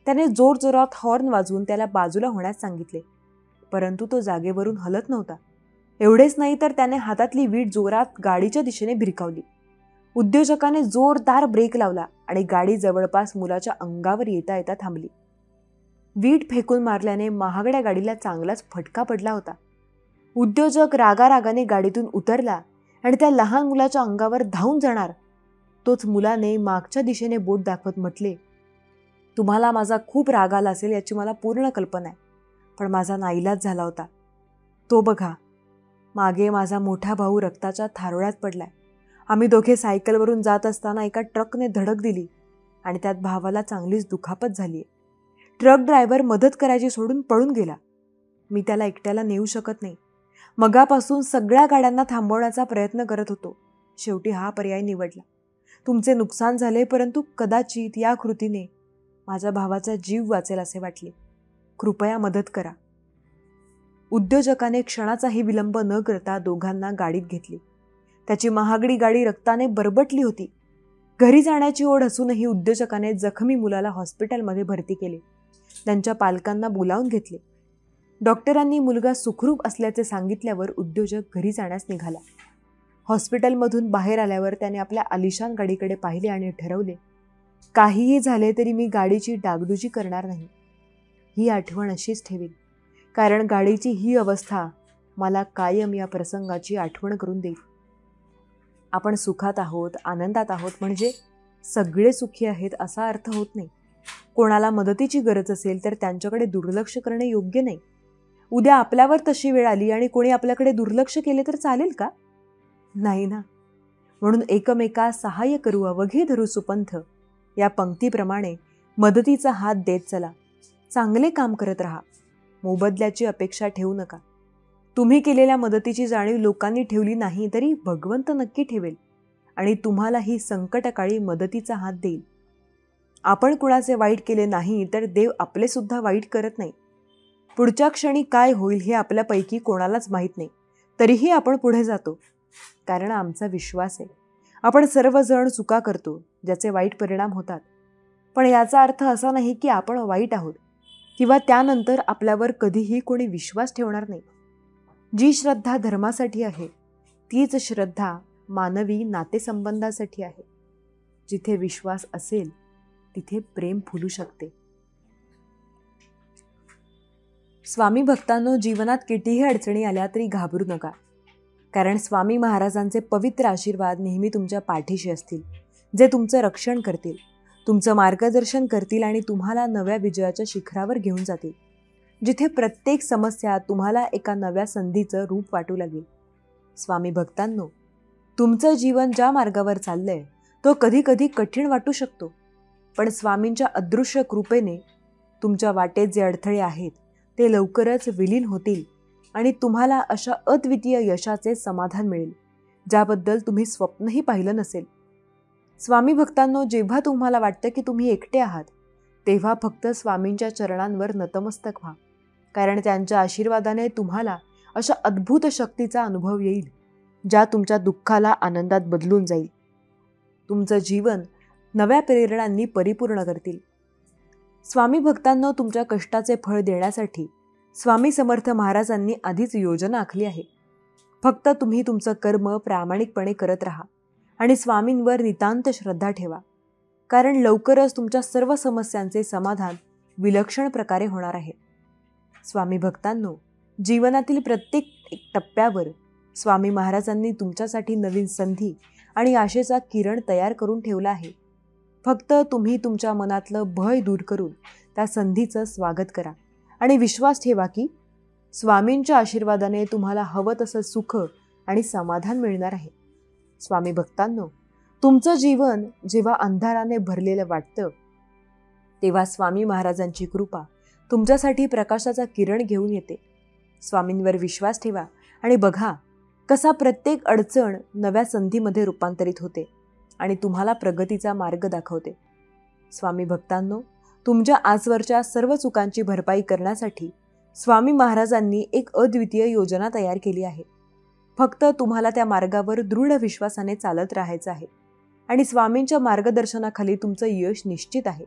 त्याने जोरजोरात हॉर्न वाजवून त्याला बाजूला होण्यास सांगितले, परंतु तो जागेवरून हलत नव्हता. एवढेच नाही तर त्याने हातातली वीट जोरात गाडीच्या दिशेने भिरकावली. उद्योजकाने जोरदार ब्रेक लावला आणि गाडी जवळपास मुलाच्या अंगावर येता येता थांबली. वीट फेकून मारल्याने महागड्या गाडीला चांगलाच फटका पडला होता. उद्योजक रागारागाने गाडीतून उतरला आणि त्या लहान मुलाच्या अंगावर धावून जाणार. तोच मुलाने मागच्या दिशेने बोट दाखवत म्हटले, तुम्हाला माझा खूप राग आला असेल याची मला पूर्ण कल्पना आहे, पण माझा नाईलाज झाला होता. तो बघा, मागे माझा मोठा भाऊ रक्ताच्या थारोळ्यात पडलाय. आम्ही दोघे सायकलवरून जात असताना एका ट्रकने धडक दिली आणि त्यात भावाला चांगलीच दुखापत झाली. ट्रक ड्रायव्हर मदत करायची सोडून पळून गेला. मी त्याला एकट्याला नेऊ शकत नाही. मगापासून सगळ्या गाड्यांना थांबवण्याचा प्रयत्न करत होतो. शेवटी हा पर्याय निवडला. तुमचे नुकसान झाले, परंतु कदाचित या कृतीने माझ्या भावाचा जीव वाचेल असे वाटले. कृपया मदत करा. उद्योजकाने क्षणाचाही विलंब न करता दोघांना गाडीत घेतली. त्याची महागडी गाडी रक्ताने बरबटली होती. घरी जाण्याची ओढ असूनही उद्योजकाने जखमी मुलाला हॉस्पिटलमध्ये भरती केले. त्यांच्या पालकांना बोलावून घेतले. डॉक्टरांनी मुलगा सुखरूप असल्याचे सांगितल्यावर उद्योजक घरी जाण्यास निघाला. हॉस्पिटलमधून बाहेर आल्यावर त्याने आपल्या आलिशान गाडीकडे पाहिले आणि ठरवले, काहीही झाले तरी मी गाडीची डागडुजी करणार नाही. ही आठवण अशीच ठेवेल, कारण गाडीची ही अवस्था मला कायम या प्रसंगाची आठवण करून देईल. आपण सुखात आहोत, आनंदात आहोत म्हणजे सगळे सुखी आहेत असा अर्थ होत नाही. कोणाला मदतीची गरज असेल तर त्यांच्याकडे दुर्लक्ष करणे योग्य नाही. उद्या आपल्यावर तशी वेळ आली आणि कोणी आपल्याकडे दुर्लक्ष केले तर चालेल का? नाही ना. म्हणून एकमेकास सहाय्य करू, अवघे धरू सुपंथ या पंक्तीप्रमाणे मदतीचा हात देत चला. चांगले काम करत राहा. मोबदल्याची अपेक्षा ठेवू नका. तुम्ही केलेल्या मदतीची जाणीव लोकांनी ठेवली नाही तरी भगवंत नक्की ठेवेल आणि तुम्हाला ही संकटकाळी मदतीचा हात देईल. आपण कुणाचे वाईट केले नाही तर देव आपले सुद्धा वाईट करत नाही. पुढच्या क्षणी काय होईल हे आपल्यापैकी कोणालाच माहीत नाही, तरीही आपण पुढे जातो, कारण आमचा विश्वास आहे. आपण सर्वजण चुका करतो ज्याचे वाईट परिणाम होतात, पण याचा अर्थ असा नाही की आपण वाईट आहोत. किंवा त्यानंतर आपल्यावर कधीही कोणी विश्वास ठेवणार नाही. जी श्रद्धा धर्मासाठी आहे तीच श्रद्धा मानवी नातेसंबंधासाठी आहे. जिथे विश्वास असेल तिथे प्रेम फुलू शकते. स्वामी भक्तांनो, जीवनात कितीही अडचणी आल्या तरी घाबरू नका. कारण स्वामी महाराजांचे पवित्र आशीर्वाद नेहमी तुमच्या पाठीशी असतील, जे तुमचं रक्षण करतील, तुमचं मार्गदर्शन करतील आणि तुम्हाला नव्या विजयाच्या शिखरावर घेऊन जातील, जिथे प्रत्येक समस्या तुम्हाला एका नव्या संधीचं रूप वाटू लागेल. स्वामी भक्तांनो, तुमचं जीवन ज्या मार्गावर चाललंय तो कधी कधी कठीण वाटू शकतो, पण स्वामींच्या अदृश्य कृपेने तुमच्या वाटेत जे अडथळे आहेत ते लवकरच विलीन होतील आणि तुम्हाला अशा अद्वितीय यशाचे समाधान मिळेल, ज्याबद्दल तुम्ही स्वप्नही पाहिलं नसेल. स्वामी भक्तांनो, जेव्हा तुम्हाला वाटतं की तुम्ही एकटे आहात, तेव्हा फक्त स्वामींच्या चरणांवर नतमस्तक व्हा. कारण त्यांच्या आशीर्वादाने तुम्हाला अशा अद्भुत शक्तीचा अनुभव येईल, ज्या तुमच्या दुःखाला आनंदात बदलून जाईल, तुमचं जीवन नव्या प्रेरणांनी परिपूर्ण करतील. स्वामी भक्तांनो, तुमच्या कष्टाचे फळ देण्यासाठी स्वामी समर्थ महाराजांनी आधीच योजना आखली आहे. फक्त तुम्ही तुमचं कर्म प्रामाणिकपणे करत राहा आणि स्वामींवर नितांत श्रद्धा ठेवा. कारण लवकरच तुमच्या सर्व समस्यांचे समाधान विलक्षण प्रकारे होणार आहे. स्वामी भक्तांनो, जीवनातील प्रत्येक टप्प्यावर स्वामी महाराजांनी तुमच्यासाठी नवीन संधी आणि आशेचा किरण तयार करून ठेवला आहे. फक्त तुम्ही तुमच्या मनातलं भय दूर करून त्या संधीचं स्वागत करा आणि विश्वास ठेवा की स्वामींच्या आशीर्वादाने तुम्हाला हवं तसं सुख आणि समाधान मिळणार आहे. स्वामी भक्तांनो, तुमचं जीवन जेव्हा अंधाराने भरलेलं वाटतं, तेव्हा स्वामी महाराजांची कृपा तुमच्यासाठी प्रकाशाचा किरण घेऊन येते. स्वामींवर विश्वास ठेवा आणि बघा कसा प्रत्येक अडचण नव्या संधीमध्ये रूपांतरित होते आणि तुम्हाला प्रगतीचा मार्ग दाखवते. स्वामी भक्तांनो, तुमच्या आजवरच्या सर्व चुकांची भरपाई करण्यासाठी स्वामी महाराजांनी एक अद्वितीय योजना तयार केली आहे. फक्त तुम्हाला त्या मार्गावर दृढ विश्वासाने चालत राहायचं आहे आणि स्वामींच्या मार्गदर्शनाखाली तुमचं यश निश्चित आहे.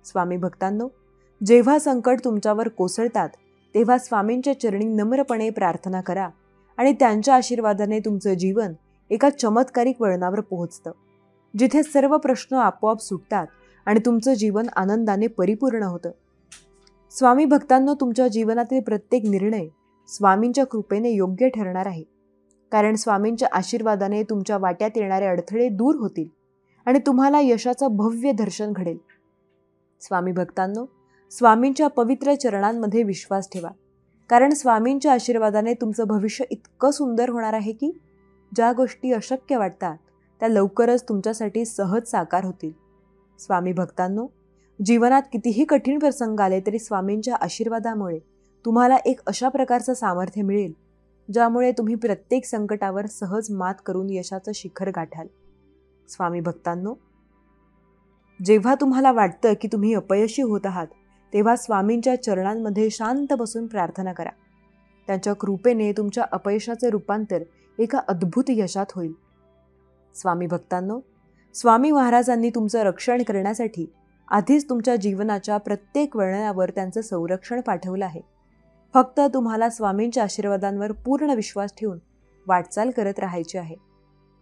स्वामी भक्तांनो, जेव्हा संकट तुमच्यावर कोसळतात तेव्हा स्वामींच्या चरणी नम्रपणे प्रार्थना करा आणि त्यांच्या आशीर्वादाने तुमचं जीवन एका चमत्कारिक वळणावर पोहोचतं, जिथे सर्व प्रश्न आपोआप सुटतात आणि तुमचं जीवन आनंदाने परिपूर्ण होतं. स्वामी भक्तांनो, तुमच्या जीवनातील प्रत्येक निर्णय स्वामींच्या कृपेने योग्य ठरणार आहे. कारण स्वामींच्या आशीर्वादाने तुमच्या वाट्यात येणारे अडथळे दूर होतील आणि तुम्हाला यशाचं भव्य दर्शन घडेल. स्वामी भक्तांनो, स्वामींच्या पवित्र चरणांमध्ये विश्वास ठेवा. कारण स्वामींच्या आशीर्वादाने तुमचं भविष्य इतकं सुंदर होणार आहे की ज्या गोष्टी अशक्य वाटतात त्या लवकरच तुमच्यासाठी सहज साकार होतील. स्वामी भक्तांनो, जीवनात कितीही कठीण प्रसंग आले तरी स्वामींच्या आशीर्वादामुळे तुम्हाला एक अशा प्रकारचं सामर्थ्य मिळेल, ज्यामुळे तुम्ही प्रत्येक संकटावर सहज मात करून यशाचं शिखर गाठाल. स्वामी भक्तांनो, जेव्हा तुम्हाला वाटतं की तुम्ही अपयशी होत आहात, तेव्हा स्वामींच्या चरणांमध्ये शांत बसून प्रार्थना करा. त्यांच्या कृपेने तुमच्या अपयशाचे रूपांतर एका अद्भुत यशात होईल. स्वामी भक्तांनो, स्वामी महाराजांनी तुमचं रक्षण करण्यासाठी आधीच तुमच्या जीवनाच्या प्रत्येक वळणावर त्यांचं संरक्षण पाठवलं आहे. फक्त तुम्हाला स्वामींच्या आशीर्वादांवर पूर्ण विश्वास ठेवून वाटचाल करत राहायची आहे.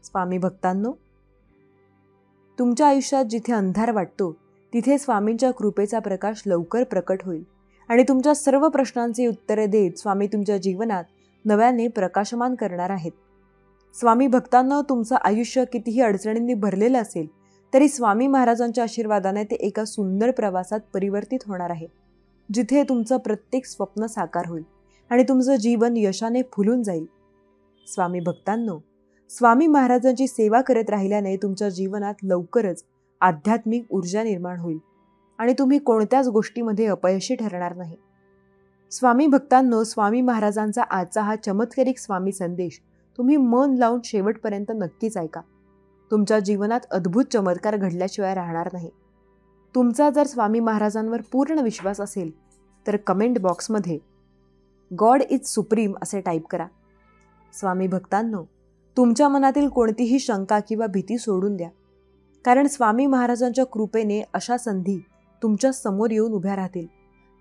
स्वामी भक्तांनो, तुमच्या आयुष्यात जिथे अंधार वाटतो तिथे स्वामींच्या कृपेचा प्रकाश लवकर प्रकट होईल आणि तुमच्या सर्व प्रश्नांची उत्तरे देत स्वामी तुमच्या जीवनात नव्याने प्रकाशमान करणार आहेत. स्वामी भक्तांनो, तुमचं आयुष्य कितीही अडचणींनी भरलेलं असेल तरी स्वामी महाराजांच्या आशीर्वादाने ते एका सुंदर प्रवासात परिवर्तित होणार आहे, जिथे तुमचं प्रत्येक स्वप्न साकार होईल आणि तुमचं जीवन यशाने फुलून जाईल. स्वामी भक्तांनो, स्वामी महाराजांची सेवा करत राहिल्याने तुमच्या जीवनात लवकरच आध्यात्मिक ऊर्जा निर्माण होईल आणि तुम्ही कोणत्याच गोष्टीमध्ये अपयशी ठरणार नाही. स्वामी भक्तांनो, स्वामी महाराजांचा आजचा हा चमत्कारिक स्वामी संदेश तुम्ही मन लावून शेवटपर्यंत नक्कीच ऐका. तुमच्या जीवनात अद्भुत चमत्कार घडल्याशिवाय राहणार नाही. तुमचा जर स्वामी महाराजांवर पूर्ण विश्वास असेल तर कमेंट बॉक्समध्ये गॉड इज सुप्रीम असे टाईप करा. स्वामी भक्तांनो, तुमच्या मनातील कोणतीही शंका किंवा भीती सोडून द्या. कारण स्वामी महाराजांच्या कृपेने अशा संधी तुमच्या समोर येऊन उभ्या राहतील,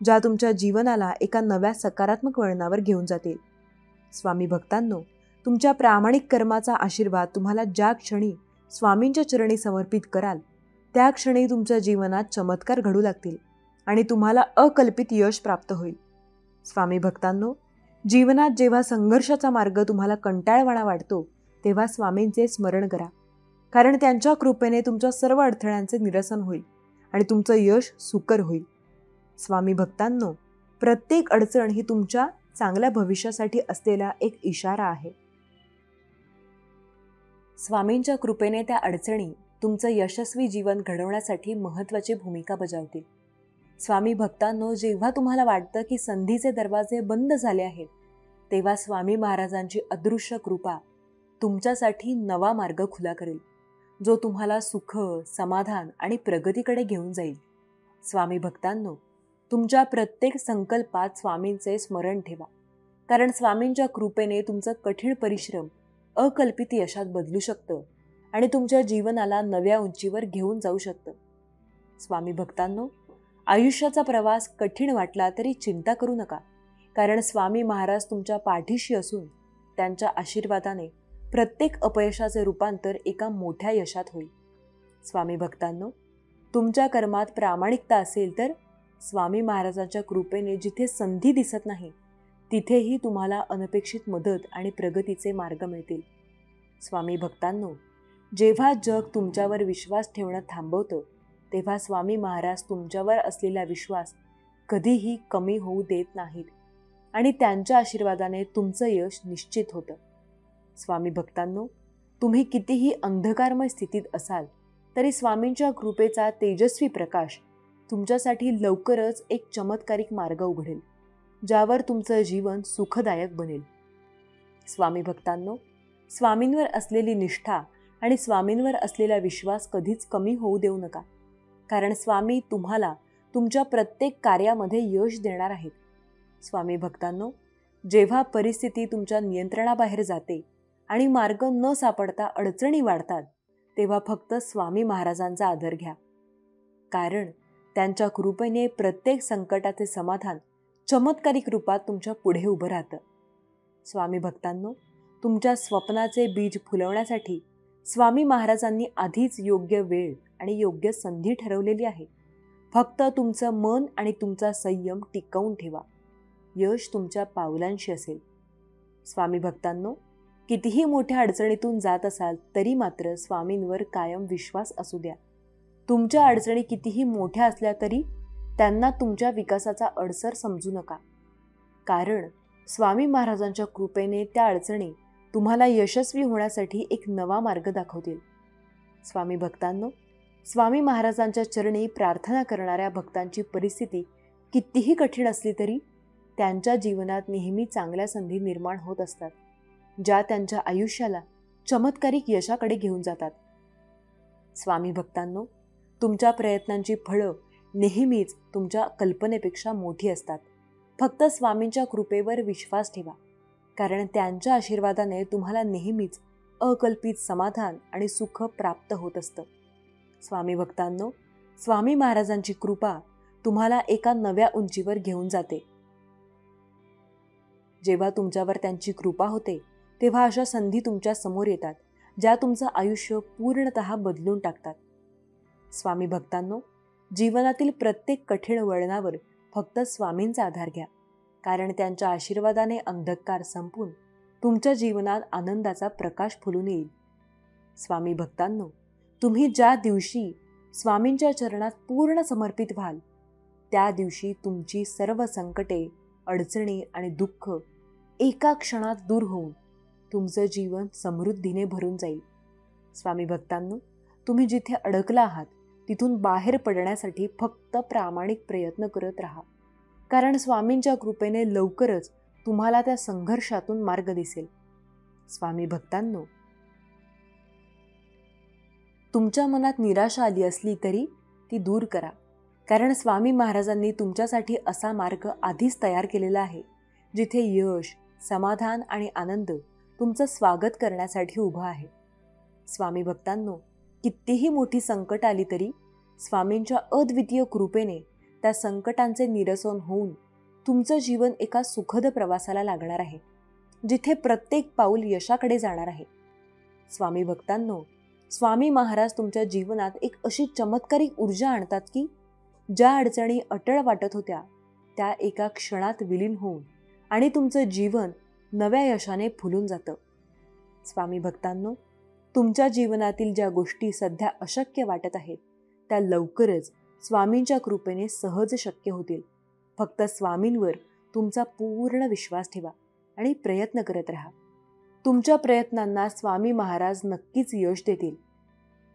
ज्या तुमच्या जीवनाला एका नव्या सकारात्मक वळणावर घेऊन जातील. स्वामी भक्तांनो, तुमच्या प्रामाणिक कर्माचा आशीर्वाद तुम्हाला ज्या क्षणी स्वामींच्या चरणी समर्पित कराल, त्या क्षणी तुमच्या जीवनात चमत्कार घडू लागतील आणि तुम्हाला अकल्पित यश प्राप्त होईल. स्वामी भक्तांनो, जीवनात जेव्हा संघर्षाचा मार्ग तुम्हाला कंटाळवाणा वाटतो, तेव्हा स्वामींचे स्मरण करा. कारण त्यांच्या कृपेने तुमच्या सर्व अडथळ्यांचे निरसन होईल आणि तुमचं यश सुकर होईल. स्वामी भक्तांनो, प्रत्येक अडचण ही तुमच्या चांगल्या भविष्यासाठी असलेला एक इशारा आहे. स्वामींच्या कृपेने त्या अडचणी तुमचं यशस्वी जीवन घडवण्यासाठी महत्त्वाची भूमिका बजावतील. स्वामी भक्तांनो, जेव्हा तुम्हाला वाटतं की संधीचे दरवाजे बंद झाले आहेत, तेव्हा स्वामी महाराजांची अदृश्य कृपा तुमच्यासाठी नवा मार्ग खुला करेल, जो तुम्हाला सुख, समाधान आणि प्रगतीकडे घेऊन जाईल. स्वामी भक्तांनो, तुमच्या प्रत्येक संकल्पात स्वामींचे स्मरण ठेवा. कारण स्वामींच्या कृपेने तुमचं कठीण परिश्रम अकल्पित यशात बदलू शकतं आणि तुमच्या जीवनाला नव्या उंचीवर घेऊन जाऊ शकतं. स्वामी भक्तांनो, आयुष्याचा प्रवास कठीण वाटला तरी चिंता करू नका. कारण स्वामी महाराज तुमच्या पाठीशी असून त्यांच्या आशीर्वादाने प्रत्येक अपयशाचे रूपांतर एका मोठ्या यशात होईल. स्वामी भक्तांनो, तुमच्या कर्मात प्रामाणिकता असेल तर स्वामी महाराजांच्या कृपेने जिथे संधी दिसत नाही, तिथेही तुम्हाला अनपेक्षित मदत आणि प्रगतीचे मार्ग मिळतील. स्वामी भक्तांनो, जेव्हा जग तुमच्यावर विश्वास ठेवणं थांबवतं, तेव्हा स्वामी महाराज तुमच्यावर असलेला विश्वास कधीही कमी होऊ देत नाहीत आणि त्यांच्या आशीर्वादाने तुमचं यश निश्चित होतं. स्वामी भक्तांनो, तुम्ही कितीही अंधकारमय स्थितीत असाल तरी स्वामींच्या कृपेचा तेजस्वी प्रकाश तुमच्यासाठी लवकरच एक चमत्कारिक मार्ग उघडेल, ज्यावर तुमचं जीवन सुखदायक बनेल. स्वामी भक्तांनो, स्वामींवर असलेली निष्ठा आणि स्वामींवर असलेला विश्वास कधीच कमी होऊ देऊ नका. कारण स्वामी तुम्हाला तुमच्या प्रत्येक कार्यामध्ये यश देणार आहेत. स्वामी भक्तांनो, जेव्हा परिस्थिती तुमच्या नियंत्रणाबाहेर जाते आणि मार्ग न सापडता अडचणी वाढतात, तेव्हा फक्त स्वामी महाराजांचा आधार घ्या. कारण त्यांच्या कृपेने प्रत्येक संकटाचे समाधान चमत्कारिक रूपात तुमच्या पुढे उभं राहतं. स्वामी भक्तांनो, तुमच्या स्वप्नाचे बीज फुलवण्यासाठी स्वामी महाराजांनी आधीच योग्य वेळ आणि योग्य संधी ठरवलेली आहे. फक्त तुमचं मन आणि तुमचा संयम टिकवून ठेवा. यश तुमच्या पावलांशी असेल. स्वामी भक्तांनो, कितीही मोठ्या अडचणीतून जात असाल तरी मात्र स्वामींवर कायम विश्वास असू द्या. तुमच्या अडचणी कितीही मोठ्या असल्या तरी त्यांना तुमच्या विकासाचा अडसर समजू नका. कारण स्वामी महाराजांच्या कृपेने त्या अडचणी तुम्हाला यशस्वी होण्यासाठी एक नवा मार्ग दाखवतील. स्वामी भक्तांनो, स्वामी महाराजांच्या चरणी प्रार्थना करणाऱ्या भक्तांची परिस्थिती कितीही कठीण असली तरी त्यांच्या जीवनात नेहमी चांगल्या संधी निर्माण होत असतात, ज्या त्यांच्या आयुष्याला चमत्कारिक यशाकडे घेऊन जातात. स्वामी भक्तांनो, तुमच्या प्रयत्नांची फळं नेहमीच तुमच्या कल्पनेपेक्षा मोठी असतात. फक्त स्वामींच्या कृपेवर विश्वास ठेवा. कारण त्यांच्या आशीर्वादाने तुम्हाला नेहमीच अकल्पित समाधान आणि सुख प्राप्त होत असतं. स्वामी भक्तांनो, स्वामी महाराजांची कृपा तुम्हाला एका नव्या उंचीवर घेऊन जाते. जेव्हा तुमच्यावर त्यांची कृपा होते, तेव्हा अशा संधी तुमच्या समोर येतात, ज्या तुमचं आयुष्य पूर्णतः बदलून टाकतात. स्वामी भक्तांनो, जीवनातील प्रत्येक कठीण वळणावर फक्त स्वामींचा आधार घ्या. कारण त्यांच्या आशीर्वादाने अंधकार संपून तुमच्या जीवनात आनंदाचा प्रकाश फुलून येईल. स्वामी भक्तांनो, तुम्ही ज्या दिवशी स्वामींच्या चरणात पूर्ण समर्पित व्हाल, त्या दिवशी तुमची सर्व संकटे, अडचणी आणि दुःख एका क्षणात दूर होऊन तुमचं जीवन समृद्धीने भरून जाईल. स्वामी भक्तांनो, तुम्ही जिथे अडकला आहात तिथून बाहेर पडण्यासाठी फक्त प्रामाणिक प्रयत्न करत राहा. कारण स्वामींच्या कृपेने लवकरच तुम्हाला त्या संघर्षातून मार्ग दिसेल. स्वामी भक्तांनो, तुमच्या मनात निराशा आली असली तरी ती दूर करा. कारण स्वामी महाराजांनी तुमच्यासाठी असा मार्ग आधीच तयार केलेला आहे, जिथे यश, समाधान आणि आनंद तुमचं स्वागत करण्यासाठी उभा आहे. स्वामी भक्तांनो, कितीही मोठी संकट आली तरी स्वामींच्या अद्वितीय कृपेने त्या संकटांचे निरसन होऊन तुमचं जीवन एका सुखद प्रवासाला लागणार आहे, जिथे प्रत्येक पाऊल यशाकडे जाणार आहे. स्वामी भक्तांनो, स्वामी महाराज तुमच्या जीवनात एक अशी चमत्कारिक ऊर्जा आणतात की ज्या अडचणी अटळ वाटत होत्या त्या एका क्षणात विलीन होऊन आणि तुमचं जीवन नव्या यशाने फुलून जातं. स्वामी भक्तांनो, तुमच्या जीवनातील ज्या गोष्टी सध्या अशक्य वाटत आहेत त्या लवकरच स्वामींच्या कृपेने सहज शक्य होतील. फक्त स्वामींवर तुमचा पूर्ण विश्वास ठेवा आणि प्रयत्न करत राहा. तुमच्या प्रयत्नांना स्वामी महाराज नक्कीच यश देतील.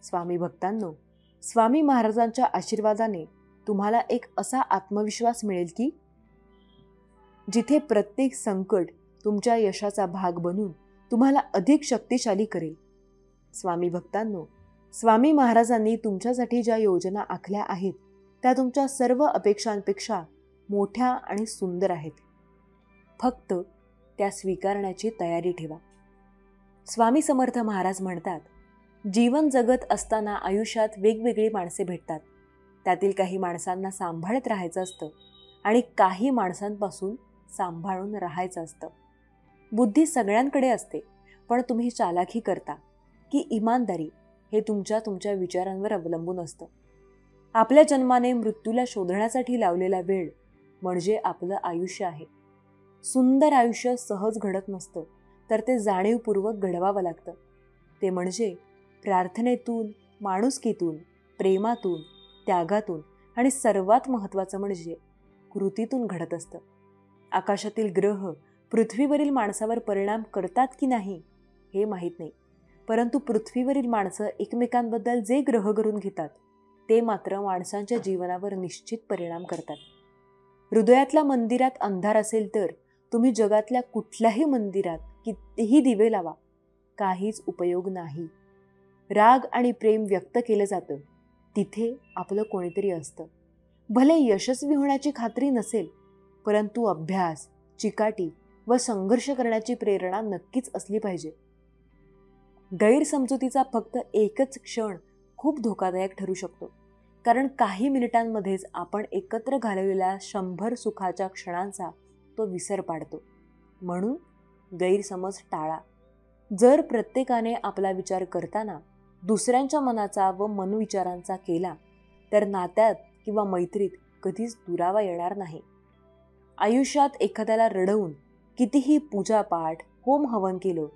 स्वामी भक्तांनो, स्वामी महाराजांच्या आशीर्वादाने तुम्हाला एक असा आत्मविश्वास मिळेल की जिथे प्रत्येक संकट तुमच्या यशाचा भाग बनून तुम्हाला अधिक शक्तिशाली करेल. स्वामी भक्तांनो, स्वामी महाराजांनी तुमच्यासाठी ज्या योजना आखल्या आहेत त्या तुमच्या सर्व अपेक्षांपेक्षा मोठ्या आणि सुंदर आहेत. फक्त त्या स्वीकारण्याची तयारी ठेवा. स्वामी समर्थ महाराज म्हणतात, जीवन जगत असताना आयुष्यात वेगवेगळी माणसे भेटतात. त्यातील काही माणसांना सांभाळत राहायचं असतं आणि काही माणसांपासून सांभाळून राहायचं असतं. बुद्धी सगळ्यांकडे असते, पण तुम्ही चालाकी करता की इमानदारी हे तुमच्या विचारांवर अवलंबून असतं. आपल्या जन्माने मृत्यूला शोधण्यासाठी लावलेला वेळ म्हणजे आपलं आयुष्य आहे. सुंदर आयुष्य सहज घडत नसतं, तर ते जाणीवपूर्वक घडवावं लागतं. ते म्हणजे प्रार्थनेतून, माणुसकीतून, प्रेमातून, त्यागातून आणि सर्वात महत्त्वाचं म्हणजे कृतीतून घडत असतं. आकाशातील ग्रह पृथ्वीवरील माणसावर परिणाम करतात की नाही हे माहीत नाही, परंतु पृथ्वीवरील माणसं एकमेकांबद्दल जे ग्रह करून घेतात ते मात्र माणसांच्या जीवनावर निश्चित परिणाम करतात. हृदयातल्या मंदिरात अंधार असेल तर तुम्ही जगातल्या कुठल्याही मंदिरात कितीही दिवे लावा, काहीच उपयोग नाही. राग आणि प्रेम व्यक्त केलं जातं तिथे आपलं कोणीतरी असतं. भले यशस्वी होण्याची खात्री नसेल, परंतु अभ्यास, चिकाटी व संघर्ष करण्याची प्रेरणा नक्कीच असली पाहिजे. गैरसमजुतीचा फक्त एकच क्षण खूप धोकादायक ठरू शकतो, कारण काही मिनिटांमध्येच आपण एकत्र घालवलेल्या 100 सुखाच्या क्षणांचा तो विसर पाडतो. म्हणून गैरसमज टाळा. जर प्रत्येकाने आपला विचार करताना दुसऱ्यांच्या मनाचा व मनविचारांचा केला तर नात्यात किंवा मैत्रीत कधीच दुरावा येणार नाही. आयुष्यात एखाद्याला रडवून कितीही पूजापाठ, होम हवन केलं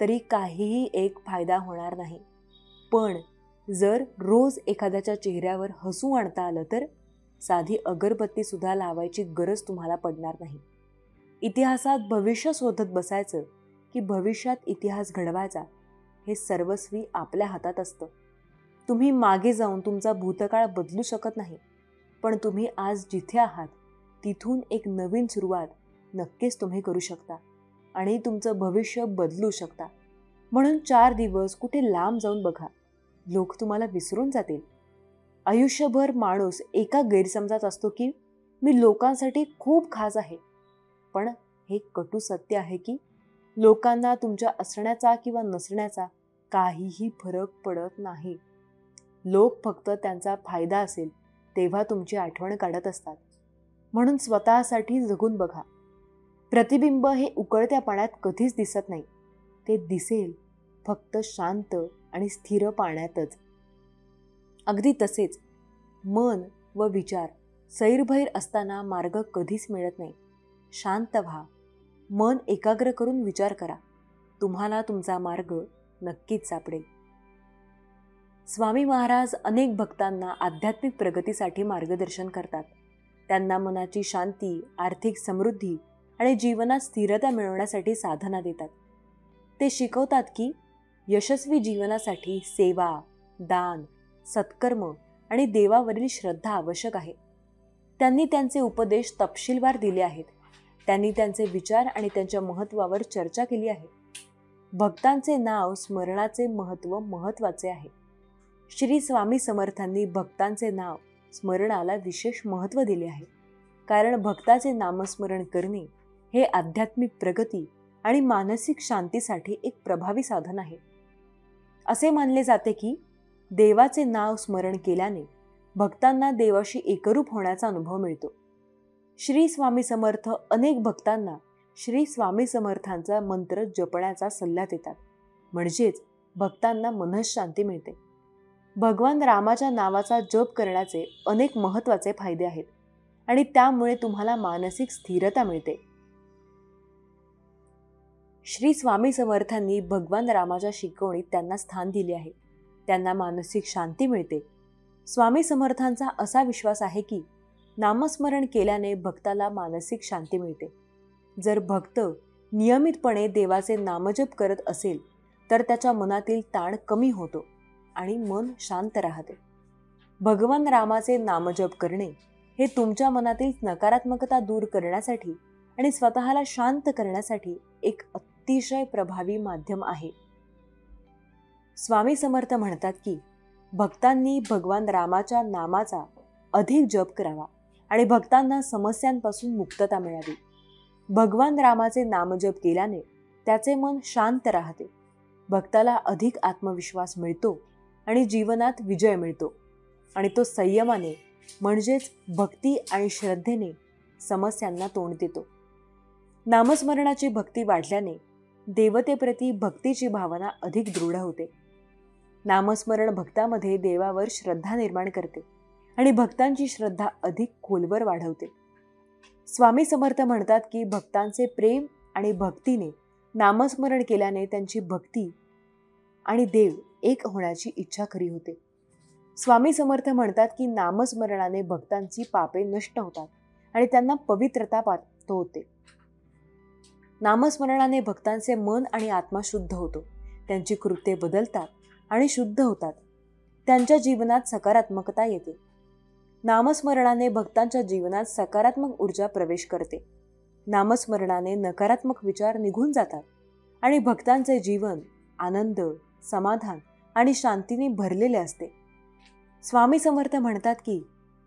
तरी काहीही एक फायदा होणार नाही. पण जर रोज एखाद्याच्या चेहऱ्यावर हसू आणता आलं तर साधी अगरबत्ती सुद्धा लावायची गरज तुम्हाला पडणार नाही. इतिहासात भविष्य शोधत बसायचं की भविष्यात इतिहास घडवायचा हे सर्वस्वी आपल्या हातात असतं. तुम्ही मागे जाऊन तुमचा भूतकाळ बदलू शकत नाही, पण तुम्ही आज जिथे आहात तिथून एक नवीन सुरुवात नक्कीच तुम्ही करू शकता आणि तुमचं भविष्य बदलू शकता. म्हणून 4 दिवस कुठे लांब जाऊन बघा, लोक तुम्हाला विसरून जातील. आयुष्यभर माणूस एका गैरसमजात असतो की मी लोकांसाठी खूप खास आहे, पण हे कटू सत्य आहे की लोकांना तुमच्या असण्याचा किंवा नसण्याचा काहीही फरक पडत नाही. लोक फक्त त्यांचा फायदा असेल तेव्हा तुमची आठवण काढत असतात. म्हणून स्वतःसाठी जगून बघा. प्रतिबिंब हे उकळत्या पाण्यात कधीच दिसत नाही, ते दिसेल फक्त शांत आणि स्थिर पाण्यातच. अगदी तसेच मन व विचार सैरभैर असताना मार्ग कधीच मिळत नाही. शांत व्हा, मन एकाग्र करून विचार करा, तुम्हाला तुमचा मार्ग नक्कीच सापडेल. स्वामी महाराज अनेक भक्तांना आध्यात्मिक प्रगतीसाठी मार्गदर्शन करतात. त्यांना मनाची शांती, आर्थिक समृद्धी आणि जीवनात स्थिरता मिळवण्यासाठी साधना देतात. ते शिकवतात की यशस्वी जीवनासाठी सेवा, दान, सत्कर्म आणि देवावरील श्रद्धा आवश्यक आहे. त्यांनी त्यांचे उपदेश तपशीलवार दिले आहेत. त्यांनी त्यांचे विचार आणि त्यांच्या महत्त्वावर चर्चा केली आहे. भक्तांचे नाव स्मरणाचे महत्त्व महत्त्वाचे आहे. श्री स्वामी समर्थांनी भक्तांचे नाव स्मरणाला विशेष महत्त्व दिले आहे, कारण भक्ताचे नामस्मरण करणे हे आध्यात्मिक प्रगती आणि मानसिक शांतीसाठी एक प्रभावी साधन आहे. असे मानले जाते की देवाचे नाव स्मरण केल्याने भक्तांना देवाशी एकरूप होण्याचा अनुभव मिळतो. श्री स्वामी समर्थ अनेक भक्तांना श्री स्वामी समर्थांचा मंत्र जपण्याचा सल्ला देतात, म्हणजेच भक्तांना मनःशांती मिळते. भगवान रामाच्या नावाचा जप करण्याचे अनेक महत्त्वाचे फायदे आहेत आणि त्यामुळे तुम्हाला मानसिक स्थिरता मिळते. श्री स्वामी समर्थांनी भगवान रामाच्या शिकवणीत त्यांना स्थान दिले आहे. त्यांना मानसिक शांती मिळते. स्वामी समर्थांचा असा विश्वास आहे की नामस्मरण केल्याने भक्ताला मानसिक शांती मिळते. जर भक्त नियमितपणे देवाचे नामजप करत असेल तर त्याच्या मनातील ताण कमी होतो आणि मन शांत राहते. भगवान रामाचे नामजप करणे हे तुमच्या मनातील नकारात्मकता दूर करण्यासाठी आणि स्वतःला शांत करण्यासाठी एक अतिशय प्रभावी माध्यम आहे. स्वामी समर्थ म्हणतात की भक्तांनी भगवान रामाच्या नामाचा अधिक जप करावा आणि भक्तांना समस्यांपासून मुक्तता मिळावी. भगवान रामाचे नामजप केल्याने त्याचे मन शांत राहते. भक्ताला अधिक आत्मविश्वास मिळतो आणि जीवनात विजय मिळतो आणि तो संयमाने म्हणजेच भक्ती आणि श्रद्धेने समस्यांना तोंड देतो. नामस्मरणाची भक्ती वाढल्याने देवतेप्रती भक्तीची भावना अधिक दृढ होते. नामस्मरण भक्तामध्ये देवावर श्रद्धा निर्माण करते आणि भक्तांची श्रद्धा अधिक खोलवर वाढवते. स्वामी समर्थ म्हणतात की भक्तांचे प्रेम आणि भक्तीने नामस्मरण केल्याने त्यांची भक्ती आणि देव एक होण्याची इच्छा खरी होते. स्वामी समर्थ म्हणतात की नामस्मरणाने भक्तांची पापे नष्ट होतात आणि त्यांना पवित्रता प्राप्त होते. नामस्मरणाने भक्तांचे मन आणि आत्मा शुद्ध होतो. त्यांची कृत्ये बदलतात आणि शुद्ध होतात. त्यांच्या जीवनात सकारात्मकता येते. नामस्मरणाने भक्तांच्या जीवनात सकारात्मक ऊर्जा प्रवेश करते. नामस्मरणाने नकारात्मक विचार निघून जातात आणि भक्तांचे जीवन आनंद, समाधान आणि शांतीने भरलेले असते. स्वामी समर्थ म्हणतात की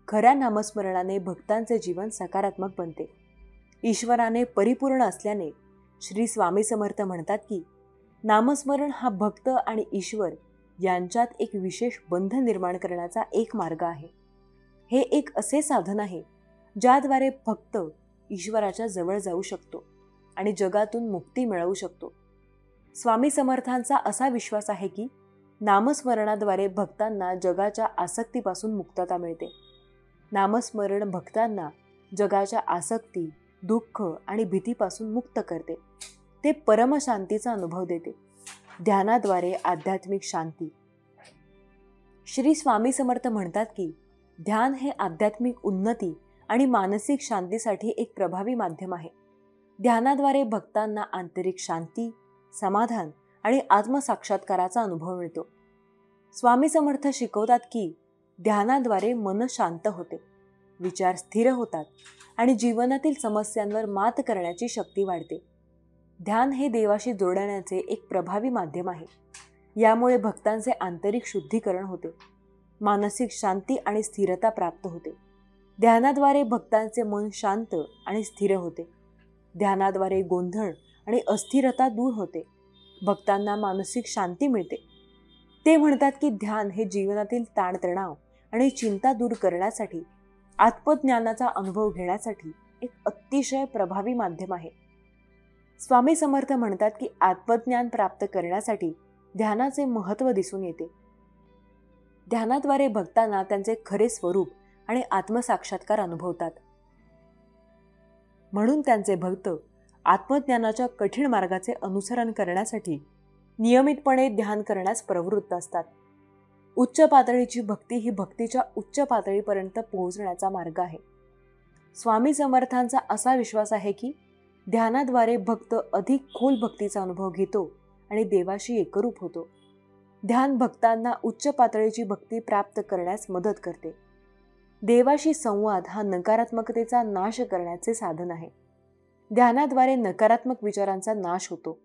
खऱ्या नामस्मरणाने भक्तांचे जीवन सकारात्मक बनते. ईश्वराने परिपूर्ण असल्याने श्री स्वामी समर्थ म्हणतात की नामस्मरण हा भक्त आणि ईश्वर यांच्यात एक विशेष बंध निर्माण करण्याचा एक मार्ग आहे. हे एक असे साधन आहे ज्याद्वारे भक्त ईश्वराच्या जवळ जाऊ शकतो आणि जगातून मुक्ती मिळवू शकतो. स्वामी समर्थांचा असा विश्वास आहे की नामस्मरणाद्वारे भक्तांना जगाच्या आसक्तीपासून मुक्तता मिळते. नामस्मरण भक्तांना जगाच्या आसक्ती, दुःख आणि भीतीपासून मुक्त करते. ते परमशांतीचा अनुभव देते. ध्यानाद्वारे आध्यात्मिक शांती. श्री स्वामी समर्थ म्हणतात की ध्यान हे आध्यात्मिक उन्नती आणि मानसिक शांतीसाठी एक प्रभावी माध्यम आहे. ध्यानाद्वारे भक्तांना आंतरिक शांती, समाधान आणि आत्मसाक्षात्काराचा अनुभव मिळतो. स्वामी समर्थ शिकवतात की ध्यानाद्वारे मन शांत होते, विचार स्थिर होतात आणि जीवनातील समस्यांवर मात करण्याची शक्ती वाढते. ध्यान हे देवाशी जोडण्याचे एक प्रभावी माध्यम आहे. यामुळे भक्तांचे आंतरिक शुद्धीकरण होते, मानसिक शांती आणि स्थिरता प्राप्त होते. ध्यानाद्वारे भक्तांचे मन शांत आणि स्थिर होते. ध्यानाद्वारे गोंधळ आणि अस्थिरता दूर होते. भक्तांना मानसिक शांती मिळते. ते म्हणतात की ध्यान हे जीवनातील ताणतणाव आणि चिंता दूर करण्यासाठी, आत्मज्ञानाचा अनुभव घेण्यासाठी एक अतिशय प्रभावी माध्यम आहे. स्वामी समर्थ म्हणतात की आत्मज्ञान प्राप्त करण्यासाठी ध्यानाचे महत्त्व दिसून येते. ध्यानाद्वारे भक्तांना त्यांचे खरे स्वरूप आणि आत्मसाक्षात्कार अनुभवतात. म्हणून त्यांचे भक्त आत्मज्ञानाच्या कठीण मार्गाचे अनुसरण करण्यासाठी नियमितपणे ध्यान करण्यास प्रवृत्त असतात. उच्च पातळीची भक्ती ही भक्तीच्या उच्च पातळीपर्यंत पोहोचण्याचा मार्ग आहे. स्वामी समर्थांचा असा विश्वास आहे की ध्यानाद्वारे भक्त अधिक खोल भक्तीचा अनुभव घेतो आणि देवाशी एकरूप होतो. ध्यान भक्तांना उच्च पातळीची भक्ती प्राप्त करण्यास मदत करते. देवाशी संवाद हा नकारात्मकतेचा नाश करण्याचे साधन आहे. ध्यानाद्वारे नकारात्मक विचारांचा नाश होतो.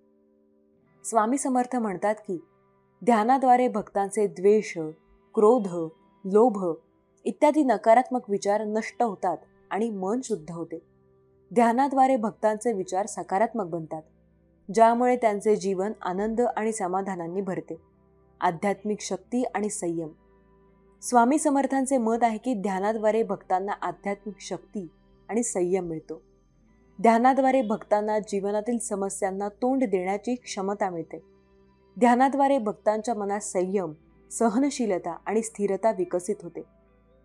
स्वामी समर्थ म्हणतात की ध्यानाद्वारे भक्तांचे द्वेष, क्रोध, लोभ इत्यादी नकारात्मक विचार नष्ट होतात आणि मन शुद्ध होते. ध्यानाद्वारे भक्तांचे विचार सकारात्मक बनतात, ज्यामुळे त्यांचे जीवन आनंद आणि समाधानांनी भरते. आध्यात्मिक शक्ती आणि संयम. स्वामी समर्थांचे मत आहे की ध्यानाद्वारे भक्तांना आध्यात्मिक शक्ती आणि संयम मिळतो. ध्यानाद्वारे भक्तांना जीवनातील समस्यांना तोंड देण्याची क्षमता मिळते. ध्यानाद्वारे भक्तांच्या मनात संयम, सहनशीलता आणि स्थिरता विकसित होते,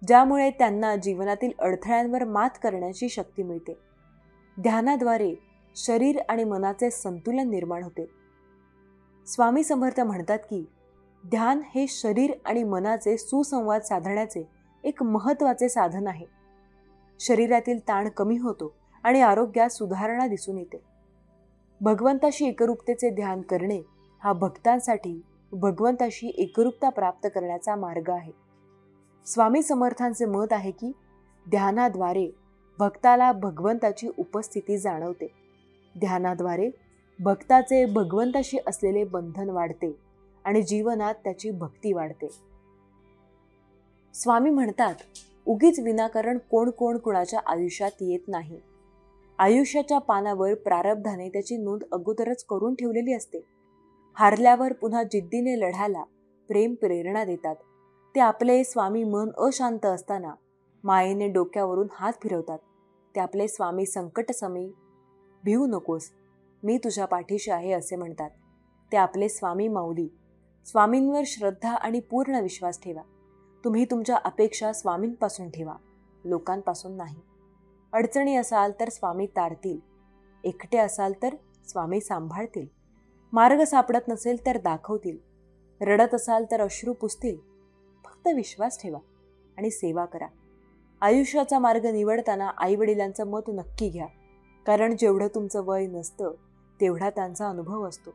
ज्यामुळे त्यांना जीवनातील अडथळ्यांवर मात करण्याची शक्ती मिळते. ध्यानाद्वारे शरीर आणि मनाचे संतुलन निर्माण होते. स्वामी समर्थ म्हणतात की ध्यान हे शरीर आणि मनाचे सुसंवाद साधण्याचे एक महत्त्वाचे साधन आहे. शरीरातील ताण कमी होतो आणि आरोग्यात सुधारणा दिसून येते. भगवंताशी एकरूपतेचे ध्यान करणे हा भक्तांसाठी भगवंताशी एकरूपता प्राप्त करण्याचा मार्ग आहे. स्वामी समर्थांचे मत आहे की ध्यानाद्वारे भक्ताला भगवंताची उपस्थिती जाणवते. ध्यानाद्वारे भक्ताचे भगवंताशी असलेले बंधन वाढते आणि जीवनात त्याची भक्ती वाढते. स्वामी म्हणतात, उगीच विनाकारण कोण कुणाच्या आयुष्यात येत नाही. आयुष्याच्या पानावर प्रारब्धाने त्याची नोंद अगोदरच करून ठेवलेली असते. हारल्यावर पुन्हा जिद्दीने लढायला प्रेम प्रेरणा देतात. ते आपले स्वामी मन अशांत असताना मायेने डोक्यावरून हात फिरवतात. ते आपले स्वामी संकटसमयी भिवू नकोस, मी तुझ्या पाठीशी आहे असे म्हणतात. ते आपले स्वामी माऊली. स्वामींवर श्रद्धा आणि पूर्ण विश्वास ठेवा. तुम्ही तुमच्या अपेक्षा स्वामींपासून ठेवा, लोकांपासून नाही. अडचणी असाल तर स्वामी तारतील. एकटे असाल तर स्वामी सांभाळतील. मार्ग सापडत नसेल तर दाखवतील. रडत असाल तर अश्रू पुसतील. फक्त विश्वास ठेवा आणि सेवा करा. आयुष्याचा मार्ग निवडताना आईवडिलांचं मत नक्की घ्या, कारण जेवढं तुमचं वय नसतं तेवढा त्यांचा अनुभव असतो.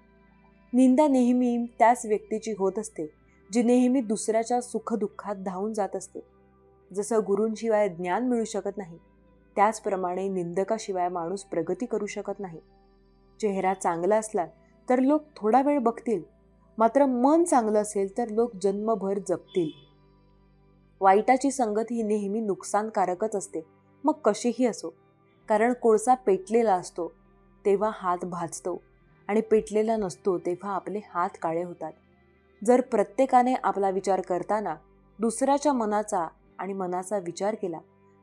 निंदा नेहमी त्याच व्यक्तीची होत असते जी नेहमी दुसऱ्याच्या सुखदुःखात धावून जात असते. जसं गुरूंशिवाय ज्ञान मिळू शकत नाही, त्याचप्रमाणे निंदकाशिवाय माणूस प्रगती करू शकत नाही. चेहरा चांगला असला तर लोक थोडा वेळ बघतील, मात्र मन चांगलं असेल तर लोक जन्मभर जपतील. वाईटाची संगत ही नेहमी नुकसानकारकच असते, मग कशीही असो. कारण कोळसा पेटलेला असतो तेव्हा हात भाजतो आणि पेटलेला नसतो तेव्हा आपले हात काळे होतात. जर प्रत्येकाने आपला विचार करताना दुसऱ्याच्या मनाचा आणि मनाचा विचार केला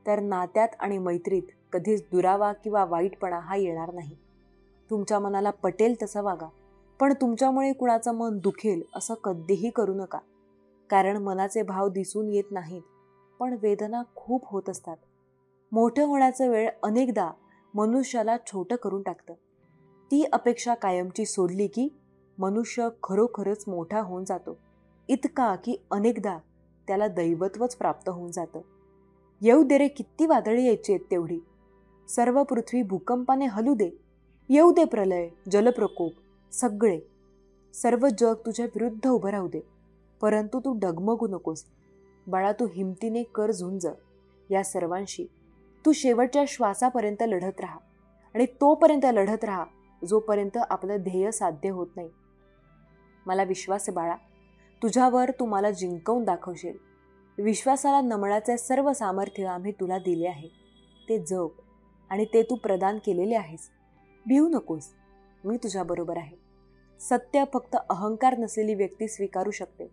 तर नात्यात आणि मैत्रीत कधीच दुरावा किंवा वाईटपणा हा येणार नाही. तुमच्या मनाला पटेल तसं वागा, पण तुमच्यामुळे कुणाचं मन दुखेल असं कधीही करू नका. कारण मनाचे भाव दिसून येत नाहीत, पण वेदना खूप होत असतात. मोठं होण्याचा वेळ अनेकदा मनुष्याला छोटं करून टाकतं. ती अपेक्षा कायमची सोडली की मनुष्य खरोखरच मोठा होऊन जातो, इतका की अनेकदा त्याला दैवत्वच प्राप्त होऊन जातं. येऊ दे रे किती वादळी यायची आहेत तेवढी. सर्व पृथ्वी भूकंपाने हलू दे. येऊ दे प्रलय, जलप्रकोप, सगळे. सर्व जग तुझ्या विरुद्ध उभं राहू दे, परंतु तू डगमगू नकोस. बाळा, तू हिमतीने कर झुंज. या सर्वांशी तू शेवटच्या श्वासापर्यंत लढत राहा आणि तोपर्यंत लढत राहा जोपर्यंत आपलं ध्येय साध्य होत नाही. मला विश्वास आहे बाळा, तुझ्यावर तू मला जिंकवून दाखवशील. विश्वासाला नमण्याचे सर्व सामर्थ्य आम्ही तुला दिले आहे. ते जप आणि ते तू प्रदान केलेले आहेस. भिवू नकोस, मी तुझ्याबरोबर आहे. सत्य फक्त अहंकार नसलेली व्यक्ती स्वीकारू शकते,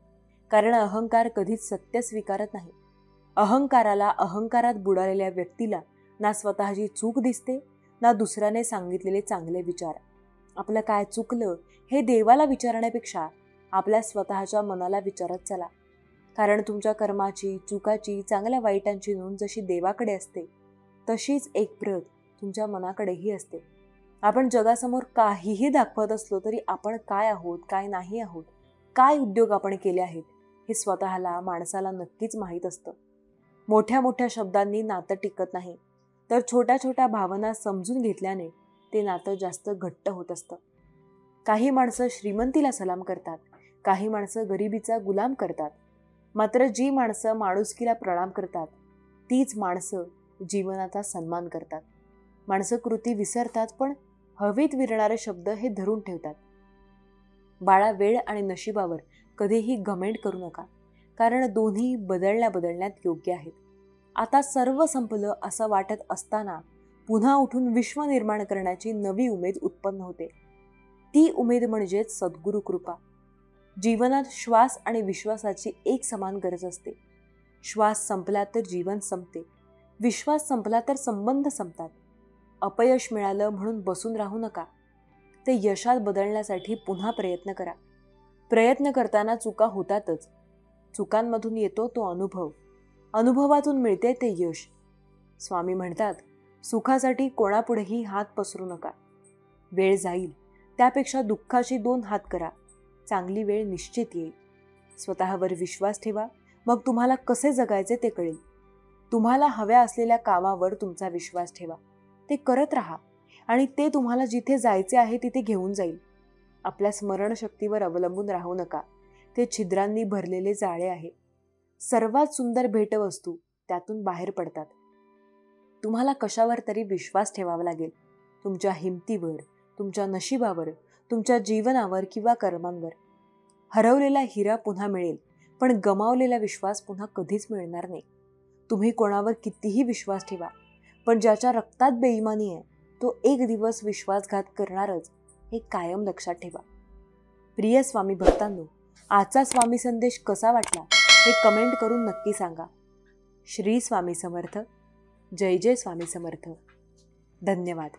कारण अहंकार कधीच सत्य स्वीकारत नाही. अहंकाराला अहंकारात बुडालेल्या व्यक्तीला ना स्वतःची चूक दिसते ना दुसऱ्याने सांगितलेले चांगले विचार. आपलं काय चुकलं हे देवाला विचारण्यापेक्षा आपल्या स्वतःच्या मनाला विचारत चला. कारण तुमच्या कर्माची, चुकाची, चांगल्या वाईटांची नोंद जशी देवाकडे असते तशीच एक प्रत तुमच्या मनाकडेही असते. आपण जगासमोर काहीही दाखवत असलो तरी आपण काय आहोत, काय नाही आहोत, काय उद्योग आपण केले आहेत हे स्वतःला, माणसाला नक्कीच माहीत असतं. मोठ्या मोठ्या शब्दांनी नातं टिकत नाही, तर छोट्या छोट्या भावना समजून घेतल्याने ते नातं जास्त घट्ट होत असतं. काही माणसं श्रीमंतीला सलाम करतात, काही माणसं गरिबीचा गुलाम करतात. मात्र जी माणसं माणुसकीला प्रणाम करतात तीच माणसं जीवनाचा सन्मान करतात. माणसं कृती विसरतात, पण हवेत विरणारे शब्द हे धरून ठेवतात. बाळा, वेळ आणि नशिबावर कधीही घमेंड करू नका, कारण दोन्ही बदलण्यात योग्य आहेत. आता सर्व संपलं असं वाटत असताना पुन्हा उठून विश्व निर्माण करण्याची नवी उमेद उत्पन्न होते. ती उमेद म्हणजेच सद्गुरु कृपा. जीवनात श्वास आणि विश्वासाची एक समान गरज असते. श्वास संपला तर जीवन संपते. विश्वास संपला तर संबंध संपतात. अपयश मिळालं म्हणून बसून राहू नका. ते यशात बदलण्यासाठी पुन्हा प्रयत्न करा. प्रयत्न करताना चुका होतातच. चुकांमधून येतो तो अनुभव. अनुभवातून मिळते ते यश. स्वामी म्हणतात, सुखासाठी कोणापुढेही हात पसरू नका. वेळ जाईल, त्यापेक्षा दुःखाशी 2 हात करा. चांगली वेळ निश्चित येईल. स्वतःवर विश्वास ठेवा, मग तुम्हाला कसे जगायचे ते कळेल. तुम्हाला हव्या असलेल्या कामावर तुमचा विश्वास ठेवा. ते करत राहा आणि ते तुम्हाला जिथे जायचे आहे तिथे घेऊन जाईल. आपल्या स्मरणशक्तीवर अवलंबून राहू नका. ते छिद्रांनी भरलेले जाळे आहे. सर्वात सुंदर भेटवस्तू त्यातून बाहेर पडतात. तुम्हाला कशावर तरी विश्वास ठेवावा लागेल. तुमच्या हिमतीवर, तुमच्या नशिबावर, तुमच्या जीवनावर किंवा कर्मांवर. हरवलेला हिरा पुन्हा मिळेल, पण गमावलेला विश्वास पुन्हा कधीच मिळणार नाही. तुम्ही कोणावर कितीही विश्वास ठेवा, पण ज्याच्या रक्तात बेईमानी आहे तो एक दिवस विश्वासघात करणारच, हे कायम लक्षात ठेवा. प्रिय स्वामी भक्तांनो, आजचा स्वामी संदेश कसा वाटला हे कमेंट करून नक्की सांगा. श्री स्वामी समर्थ. जय जय स्वामी समर्थ. धन्यवाद.